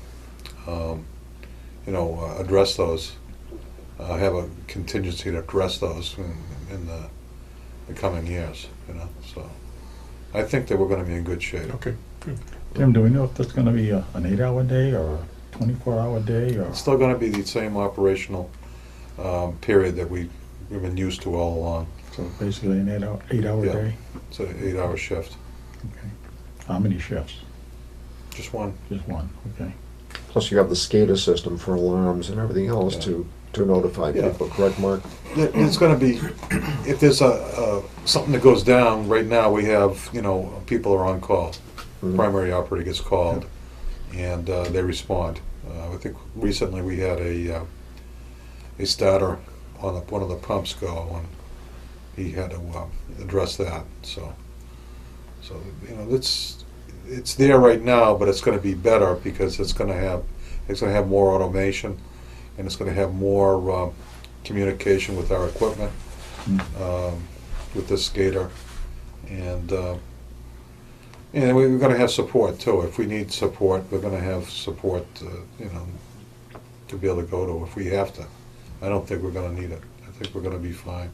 address those, have a contingency to address those in the coming years. So I think that we're going to be in good shape. Okay, good. Tim, do we know if that's gonna be an 8-hour day or a 24-hour day, or? It's still going to be the same operational period that we've been used to all along. So basically an 8-hour Yeah. day? It's an 8-hour shift. Okay. How many shifts? Just one. Just one, okay. Plus you have the SCADA system for alarms and everything else Yeah. to notify Yeah. people, correct, Mark? It's going to be, if there's something that goes down, right now we have, people are on call. Mhm. Primary operator gets called, and they respond. I think recently we had a starter on one of the pumps go, and he had to address that. So it's there right now, but it's going to be better because it's going to have more automation, and it's going to have more communication with our equipment, with this skater, and we're going to have support too. If we need support, we're going to have support, to be able to go to if we have to. I don't think we're going to need it. I think we're going to be fine.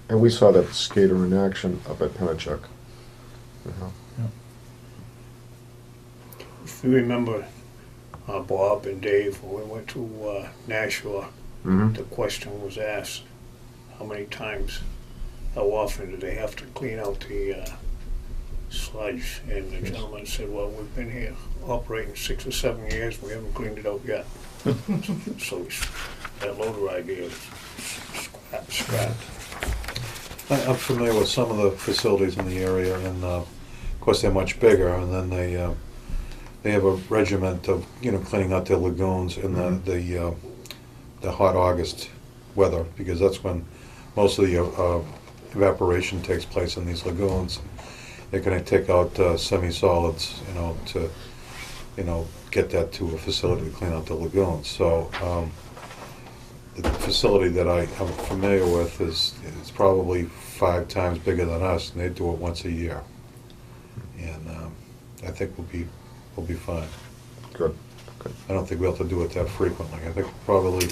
And we saw that skater in action up at Pennachuck. If you remember, Bob and Dave, when we went to Nashua, Mhm. the question was asked, how many times, how often do they have to clean out the sludge? And the gentleman said, well, we've been here operating 6 or 7 years, we haven't cleaned it out yet. So that loader idea is scrapped. I'm familiar with some of the facilities in the area, and of course they're much bigger, and then they have a regiment of cleaning out their lagoons in the hot August weather, because that's when most of the evaporation takes place in these lagoons. They're going to take out semi-solids, to get that to a facility to clean out the lagoons. So the facility that I'm familiar with is probably 5 times bigger than us, and they do it once a year. And I think we'll be fine. Good. I don't think we'll have to do it that frequently. I think probably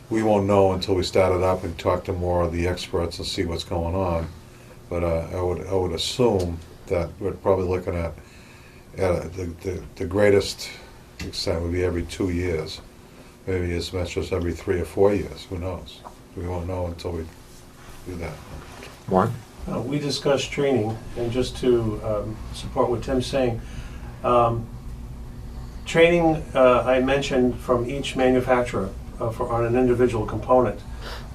we won't know until we start it up and talk to more of the experts and see what's going on. But I would assume that we're probably looking at the greatest extent would be every 2 years, maybe as much as every 3 or 4 years. Who knows? We won't know until we do that. Mark? We discussed training, and just to support what Tim's saying, training, I mentioned from each manufacturer on an individual component,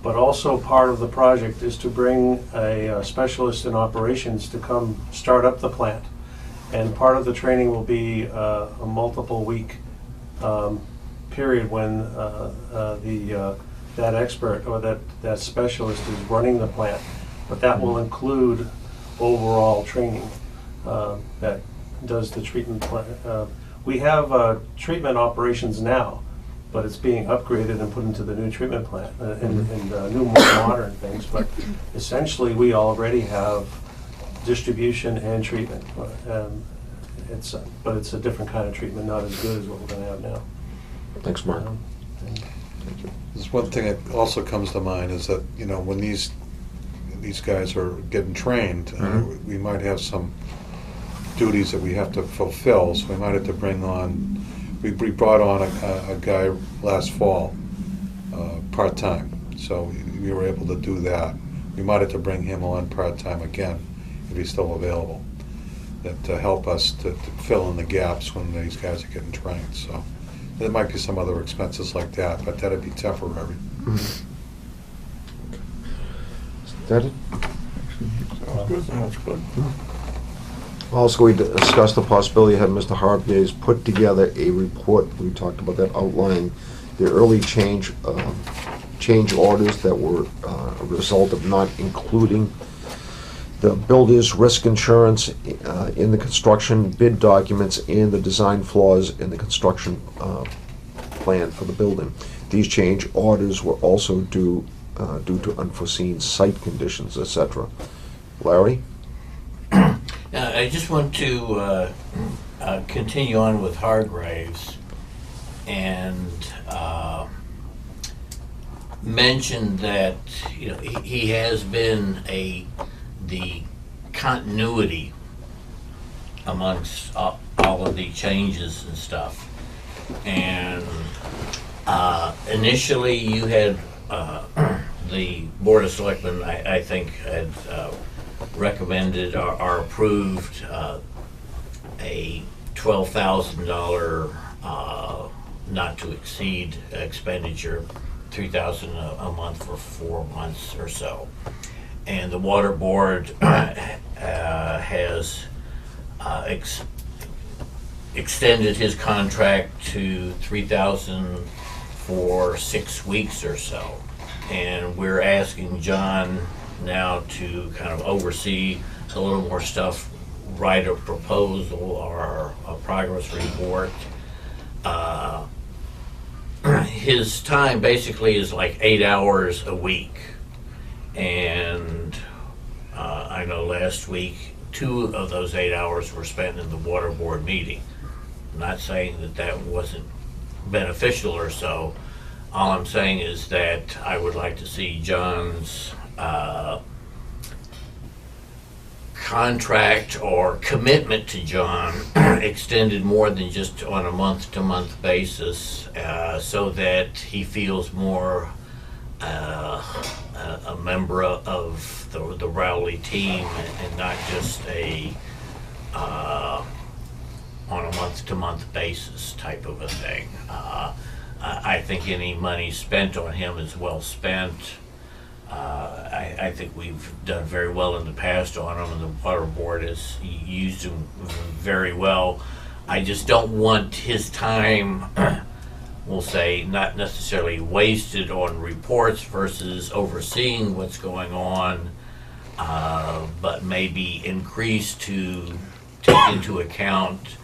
but also part of the project is to bring a specialist in operations to come start up the plant. And part of the training will be a multiple week period when that expert or that specialist is running the plant. But that will include overall training that does the treatment plant. We have treatment operations now, but it's being upgraded and put into the new treatment plant and new, more modern things. But essentially, we already have distribution and treatment. But it's a different kind of treatment, not as good as what we're going to have now. Thanks, Mark. There's one thing that also comes to mind is that, you know, when these guys are getting trained, we might have some duties that we have to fulfill, so we might have to bring on, we brought on a guy last fall, part-time, so we were able to do that. We might have to bring him on part-time again, if he's still available, that to help us to fill in the gaps when these guys are getting trained, so there might be some other expenses like that, but that'd be temporary. Is that it? That's good. Also, we discussed the possibility of having Mr. Hargreaves put together a report, we talked about that, outlining the early change orders that were a result of not including the builder's risk insurance in the construction bid documents and the design flaws in the construction plan for the building. These change orders were also due to unforeseen site conditions, etc. Larry? I just want to continue on with Hargraves and mention that, you know, he has been the continuity amongst all of the changes and stuff. And initially, you had the Board of Selectmen, I think, had recommended or approved a $12,000 not to exceed expenditure, $3,000 a month for 4 months or so. And the Water Board has extended his contract to $3,000 for 6 weeks or so. And we're asking John now to kind of oversee a little more stuff, write a proposal or a progress report. His time basically is like 8 hours a week. And I know last week, 2 of those 8 hours were spent in the Water Board meeting. I'm not saying that that wasn't beneficial or so. All I'm saying is that I would like to see John's contract or commitment to John extended more than just on a month-to-month basis, so that he feels more a member of the Rowley team and not just on a month-to-month basis type of a thing. I think any money spent on him is well spent. I think we've done very well in the past on him, and the Water Board has used him very well. I just don't want his time, we'll say, not necessarily wasted on reports versus overseeing what's going on, but maybe increased to take into account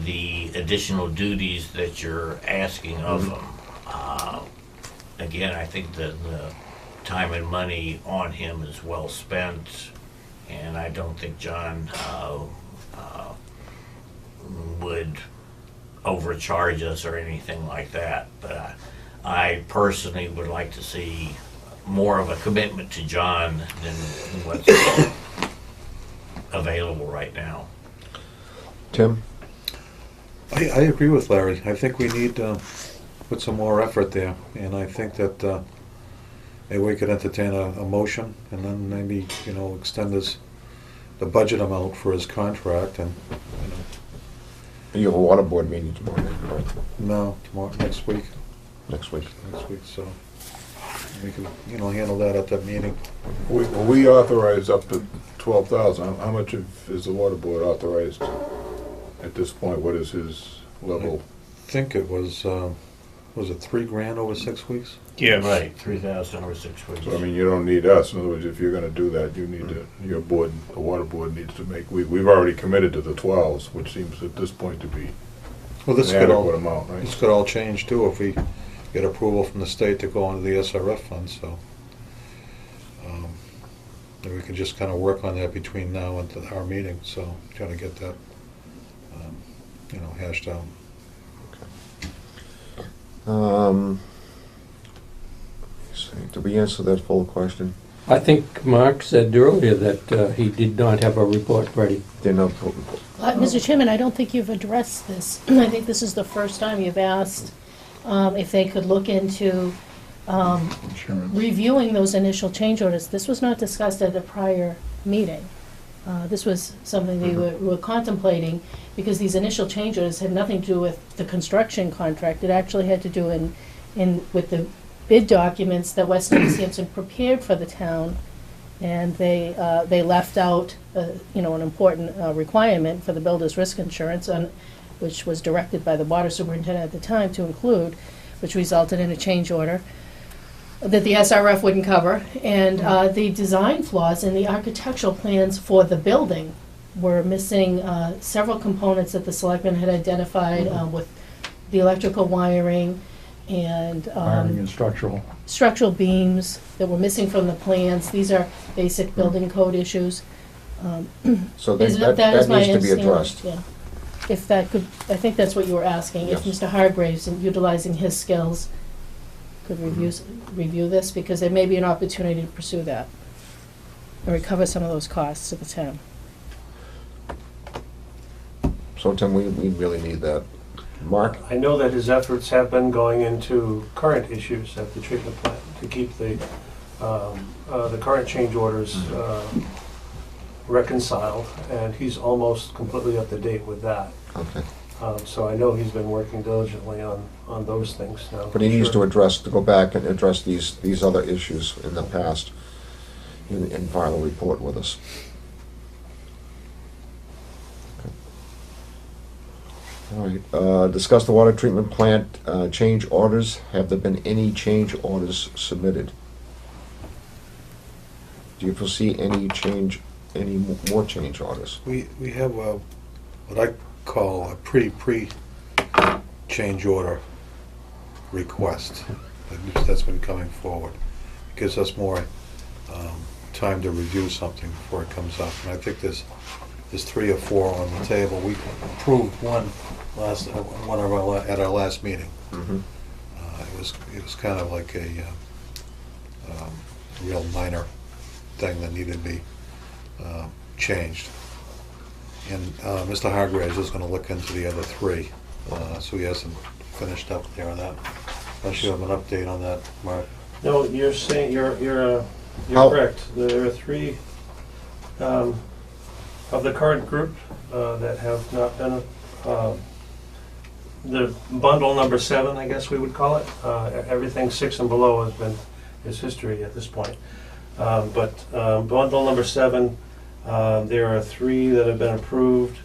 the additional duties that you're asking of him. Again, I think that the time and money on him is well spent, and I don't think John would overcharge us or anything like that. But I personally would like to see more of a commitment to John than what's available right now. Tim? I agree with Larry. I think we need to put some more effort there, and I think that maybe we could entertain a motion and then maybe, extend the budget amount for his contract and, You have a water board meeting tomorrow night, right? no, tomorrow, next week, Next week. so we can, handle that at that meeting. We authorize up to 12,000. How much is the water board authorized at this point? What is his level? I think it was it $3,000 over 6 weeks? Yeah, Right, 3,000 over 6 weeks. So, I mean, you don't need us. In other words, if you're gonna do that, you need to, your board, the water board needs to make, we've already committed to the 12s, which seems at this point to be Well, an this could all, adequate amount, right? this could all change too if we get approval from the state to go into the SRF fund, so. And we can just kind of work on that between now and our meeting, so try to get that, hashed out. Did we answer that full question? I think Mark said earlier that he did not have a report ready. Did not. Mr. Chairman, I don't think you've addressed this. I think this is the first time you've asked if they could look into reviewing those initial change orders. This was not discussed at a prior meeting. This was something they were contemplating because these initial change orders had nothing to do with the construction contract. It actually had to do with the bid documents that Weston and Sampson prepared for the town, and they left out an important requirement for the builder's risk insurance, which was directed by the water superintendent at the time to include, which resulted in a change order that the SRF wouldn't cover, and the design flaws in the architectural plans for the building were missing several components that the selectmen had identified with the electrical wiring and structural beams that were missing from the plans. These are basic building code issues. So Is that is my needs to be understanding, addressed. yeah. If that could, I think that's what you were asking. If Yes. Mr. Hargraves, in utilizing his skills, could review this, because there may be an opportunity to pursue that and recover some of those costs to the town. So Tim, we really need that. Mark? I know that his efforts have been going into current issues at the treatment plant to keep the current change orders reconciled, and he's almost completely up to date with that. Okay. So I know he's been working diligently on those things now. But he needs Sure. to go back and address these other issues in the past and file a report with us. All right, discuss the water treatment plant change orders. Have there been any change orders submitted? Do you foresee any more change orders? We have what I call a pre-change order request. That's been coming forward. It gives us more time to review something before it comes up. And I think there's 3 or 4 on the table. We approved one at our last meeting. Mm-hmm. It was kind of like a real minor thing that needed to be changed. And Mr. Hargraves is going to look into the other 3, so he hasn't finished up there on that. Unless you have an update on that, Mark. No, you're saying, you're correct. There are 3 of the current group that have not been, the bundle number 7, I guess we would call it. Everything 6 and below is history at this point. But bundle number 7, there are 3 that have been approved,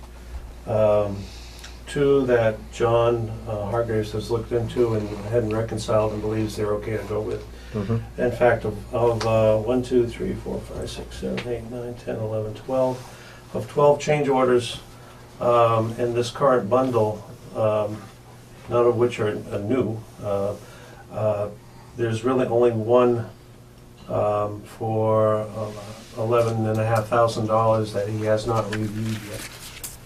2 that John Hargraves has looked into and hadn't reconciled and believes they're okay to go with. Mm-hmm. In fact, of 1, 2, 3, 4, 5, 6, 7, 8, 9, 10, 11, 12, of 12 change orders in this current bundle, none of which are new, there's really only one for $11,500 that he has not reviewed yet,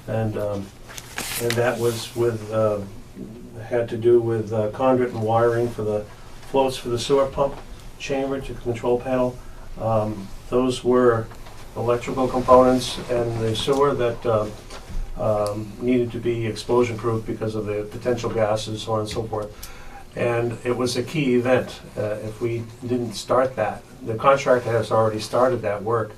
and that was had to do with conduit and wiring for the floats for the sewer pump chamber to control panel. Those were electrical components and the sewer that needed to be explosion proof because of the potential gases, so on and so forth. And it was a key event. If we didn't start that, the contractor has already started that work,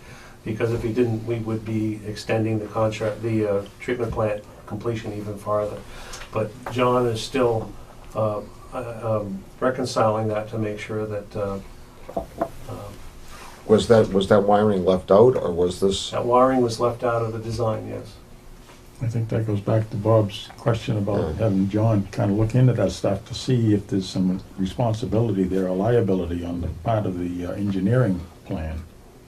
because if he didn't, we would be extending the contract, the treatment plant completion even farther. But John is still reconciling that to make sure that Was that wiring left out, or was this? that wiring was left out of the design, yes. I think that goes back to Bob's question about having John kind of look into that stuff to see if there's some responsibility there or liability on the part of the engineering plan.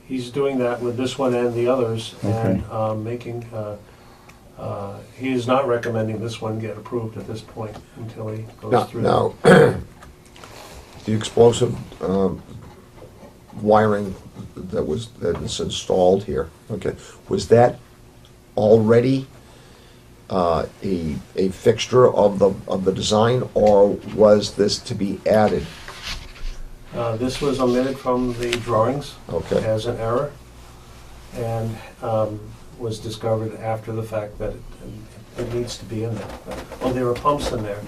He's doing that with this one and the others, Okay. and making, he is not recommending this one get approved at this point until he goes through. Now, the explosive wiring that was installed here, okay, was that already a fixture of the design, or was this to be added? This was omitted from the drawings Okay. as an error, and was discovered after the fact that it needs to be in there. Well, there were pumps in there,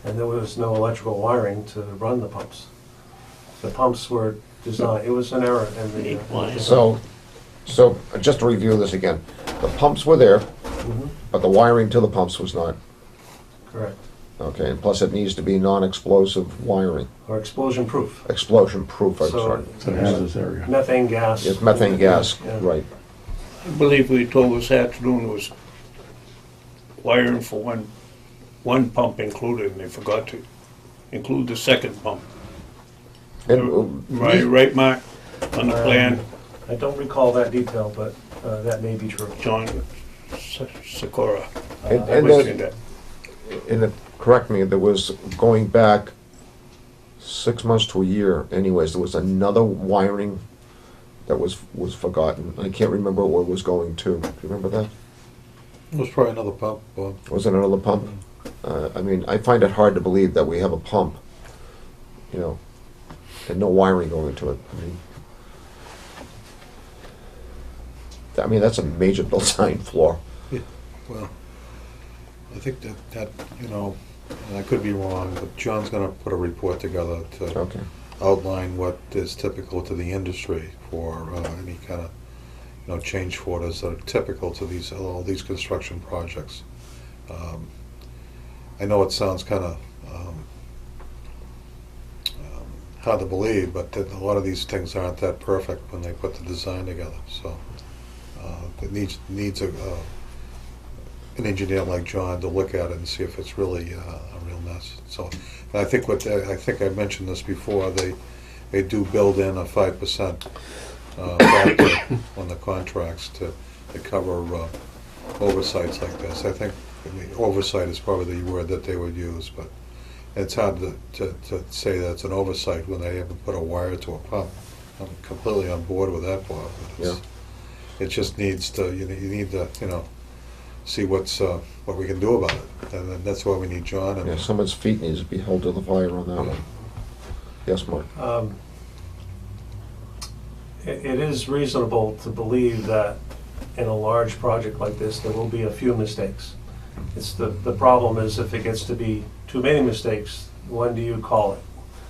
and there was no electrical wiring to run the pumps. The pumps were designed, it was an error in the... So just to review this again, the pumps were there, Mhm, but the wiring to the pumps was not. correct. Okay, and plus it needs to be non-explosive wiring, Or explosion-proof. explosion-proof, I'm So- sorry. It's a hazardous area. Methane gas. It's methane gas, Yeah. right. I believe we told this afternoon was wiring for one pump included, and they forgot to include the second pump. And, Right, Mark, on the plan, I don't recall that detail, but that may be true. John Sikora. And- I and was the- in that. correct me, there was, going back 6 months to a year anyways, there was another wiring that was forgotten. I can't remember where it was going to. Do you remember that? It was probably another pump, Bob. Was it another pump? I mean, I find it hard to believe that we have a pump, you know, and no wiring going to it. I mean, that's a major design flaw. Well, I think that, you know, and I could be wrong, but John's gonna put a report together to Okay. outline what is typical to the industry for any kind of, you know, change orders that are typical to all these construction projects. I know it sounds kind of hard to believe, but a lot of these things aren't that perfect when they put the design together. So it needs an engineer like John to look at it and see if it's really a real mess. So and I think I think I mentioned this before. They do build in a 5% factor on the contracts to cover oversights like this. I think oversight is probably the word that they would use, but it's hard to say that's an oversight when they haven't put a wire to a pump. I'm completely on board with that, Bob. It just needs to, you need to, you know, see what we can do about it, and then that's why we need John. And Yeah, someone's feet needs to be held to the fire on that one. Yes, Mark? It is reasonable to believe that in a large project like this, there will be a few mistakes. It's the problem is if it gets to be too many mistakes, when do you call it?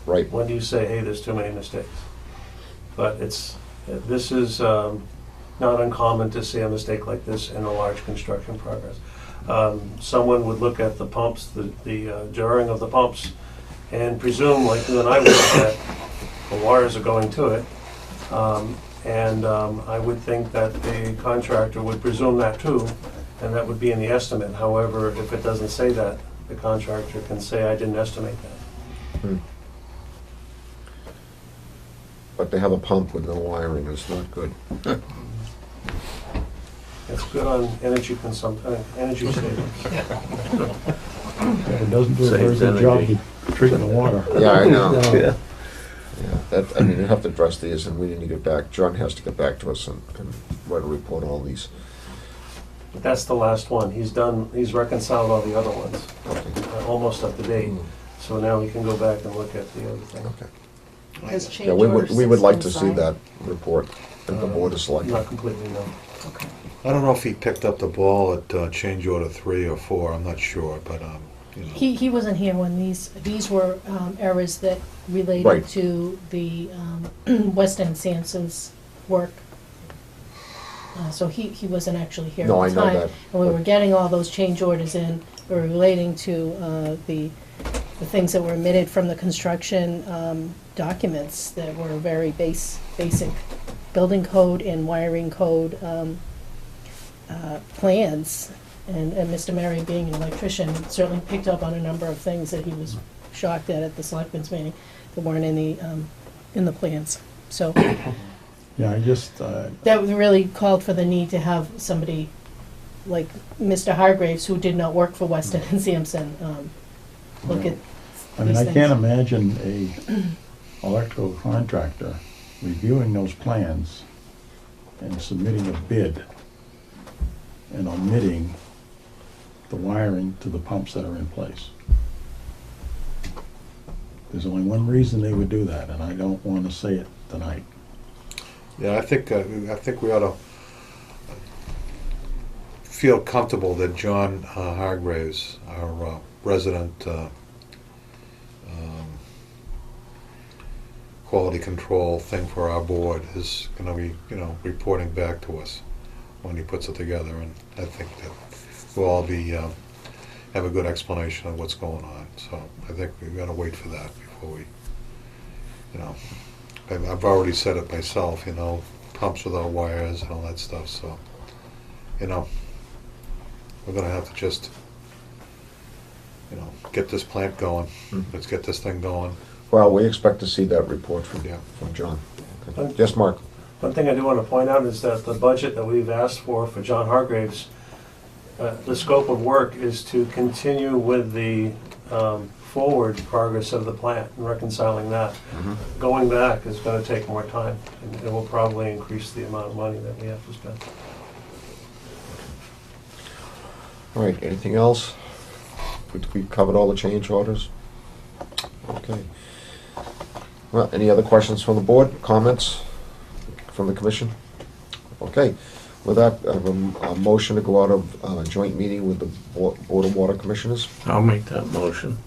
Right. When do you say, hey, there's too many mistakes? But this is not uncommon to see a mistake like this in a large construction progress. Someone would look at the pumps, the jarring of the pumps, and presume, like you and I would, that the wires are going to it. I would think that the contractor would presume that too, and that would be in the estimate. However, if it doesn't say that, the contractor can say, I didn't estimate that. But they have a pump with no wiring, it's not good. It's good on energy consumption, energy savings. It doesn't do a very good job of treating the water. Yeah, I know. No. Yeah, I mean, you have to address these, and we need to get back, John has to get back to us and write a report on all these. But that's the last one. He's reconciled all the other ones, Okay. almost up to date. So now we can go back and look at the other thing. Okay. Has change Yeah, we orders would like to been see signed? that report, and the board is selected. Not completely, no. Okay. I don't know if he picked up the ball at change order 3 or 4. I'm not sure, but you know. He wasn't here when these were errors that related Right. to the Weston and Sampson's work. So he wasn't actually here No, at the I know time. that, And we but- were getting all those change orders in, we were relating to the things that were omitted from the construction documents that were very basic building code and wiring code plans. And Mr. Murray, being an electrician, certainly picked up on a number of things that he was shocked at the selectmen's meeting that weren't in the plans. So Yeah, I just, that really called for the need to have somebody like Mr. Hargraves, who did not work for Weston and Sampson, look at I mean, these I things. can't imagine a electrical contractor reviewing those plans and submitting a bid and omitting the wiring to the pumps that are in place. There's only one reason they would do that, and I don't want to say it tonight. Yeah, I think we ought to feel comfortable that John Hargraves, our resident quality control thing for our board, is going to be, reporting back to us when he puts it together, and I think that we'll all have a good explanation of what's going on. So I think we've got to wait for that before we, I've already said it myself, pumps without wires and all that stuff, so, we're gonna have to just, get this plant going. Let's get this thing going. Well, we expect to see that report from Yeah. John. Okay. Yes, Mark? One thing I do want to point out is that the budget that we've asked for John Hargraves, the scope of work is to continue with the forward progress of the plant and reconciling that. Going back is going to take more time, and it will probably increase the amount of money that we have to spend. All right, anything else? We covered all the change orders? Okay. Well, any other questions from the board, comments from the commission? Okay, with that, I have a motion to go out of a joint meeting with the Board of Water Commissioners. I'll make that motion.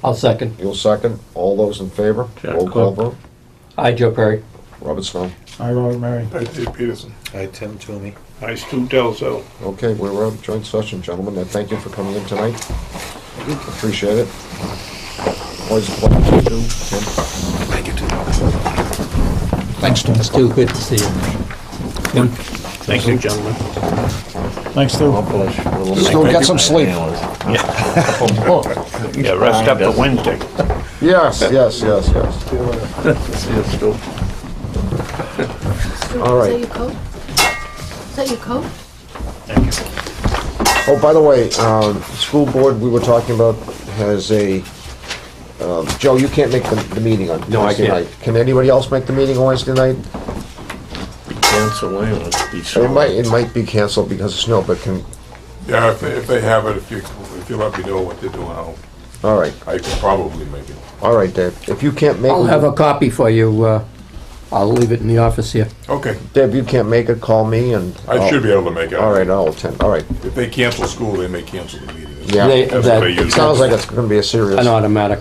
I'll second. You'll second. All those in favor? Jack Roll call Cook. vote. Aye, Joe Perry. Robert Snow. Hi, Robert Mary. Hi, Dave Peterson. Hi, Tim Toomey. I Stu Delzo. Okay, we're out of joint session, gentlemen. I thank you for coming in tonight. Appreciate it. Always a pleasure to do, Tim. Thank you, Tim. Thanks, Tim. Stu, good to see you. Tim? Thank you, gentlemen. Thanks, Stu. Still get some sleep. Yeah, rest up to Wednesday. Yes. See you, Stu. All right. Is that your coat? Is that your coat? Oh, by the way, school board we were talking about has a, Joe, you can't make the meeting on No, I Wednesday can't. night. Can anybody else make the meeting on Wednesday night? Cancel away, let's be It might be canceled because of snow, but can, Yeah, if they have it, if you let me know what they're doing, all right, I could probably make it. all right, Dave. If you can't make I'll have a copy for you. I'll leave it in the office here. Okay, Dave, you can't make it, call me and. I should be able to make it. All right, I'll attend, all right. If they cancel school, they may cancel the meeting. Yeah, That's what they it usually sounds do. like it's gonna be a An automatic.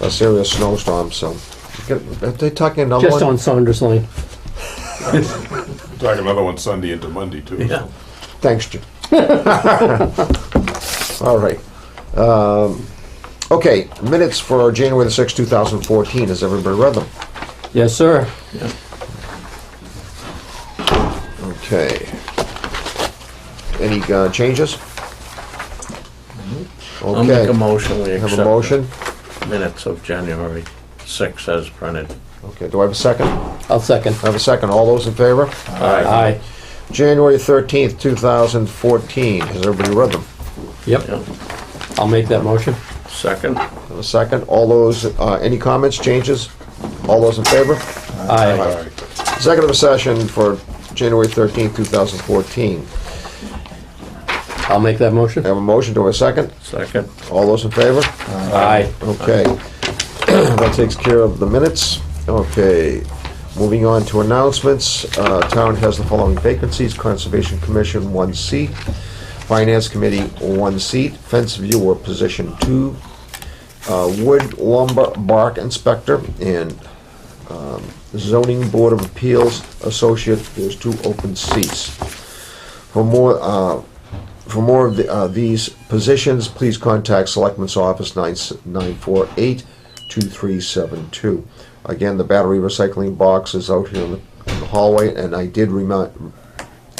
snowstorm, so. Are they talking another one? Just on Saunders Lane. Talk another one Sunday into Monday, too. Yeah. Thanks, Jim. All right. Okay, minutes for January the 6th, 2014. Has everybody read them? Yes, sir. Okay. Any changes? I'll make Okay. a motion, we Have accept a motion? the minutes of January 6th as printed. Okay, do I have a second? I'll second. I have a second. All those in favor? Aye. January 13th, 2014. Has everybody read them? Yep. Yeah. I'll make that motion. Second? Have a second. All those, any comments, changes? All those in favor? Aye. All right. Executive session for January 13th, 2014. I'll make that motion. I have a motion. Do I have a second? Second. All those in favor? Aye. Okay. That takes care of the minutes. Okay. Moving on to announcements. Town has the following vacancies. Conservation Commission, 1 seat. Finance Committee, 1 seat. Fence viewer, position 2. Wood lumber bark inspector and zoning board of appeals associate, there's 2 open seats. For more of these positions, please contact Selectmen's Office 948-2372. Again, the battery recycling box is out here in the hallway, and I did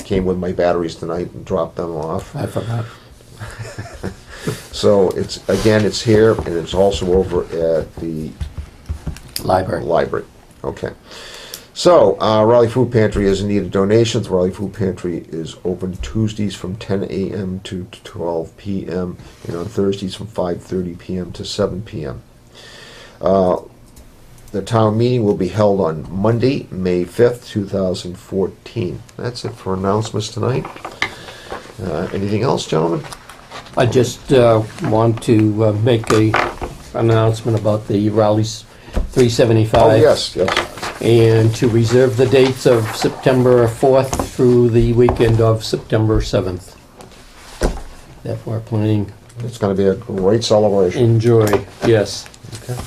came with my batteries tonight and dropped them off. I forgot. So it's here, and it's also over at the library. Okay. So, Raleigh Food Pantry is in need of donations. Raleigh Food Pantry is open Tuesdays from 10 a.m. to 12 p.m. and on Thursdays from 5:30 p.m. to 7 p.m. The town meeting will be held on Monday, May 5th, 2014. That's it for announcements tonight. Anything else, gentlemen? I just want to make a announcement about the Raleigh's 375. Oh, yes. And to reserve the dates of September 4th through the weekend of September 7th. That we're planning. It's going to be a great celebration. Enjoy, yes. Okay.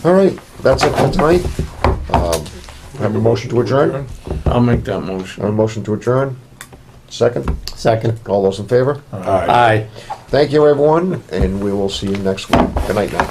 All right, that's it for tonight. Have a motion to adjourn? I'll make that motion. A motion to adjourn? Second? Second. All those in favor? Aye. Aye. Thank you, everyone, and we will see you next week. Good night now.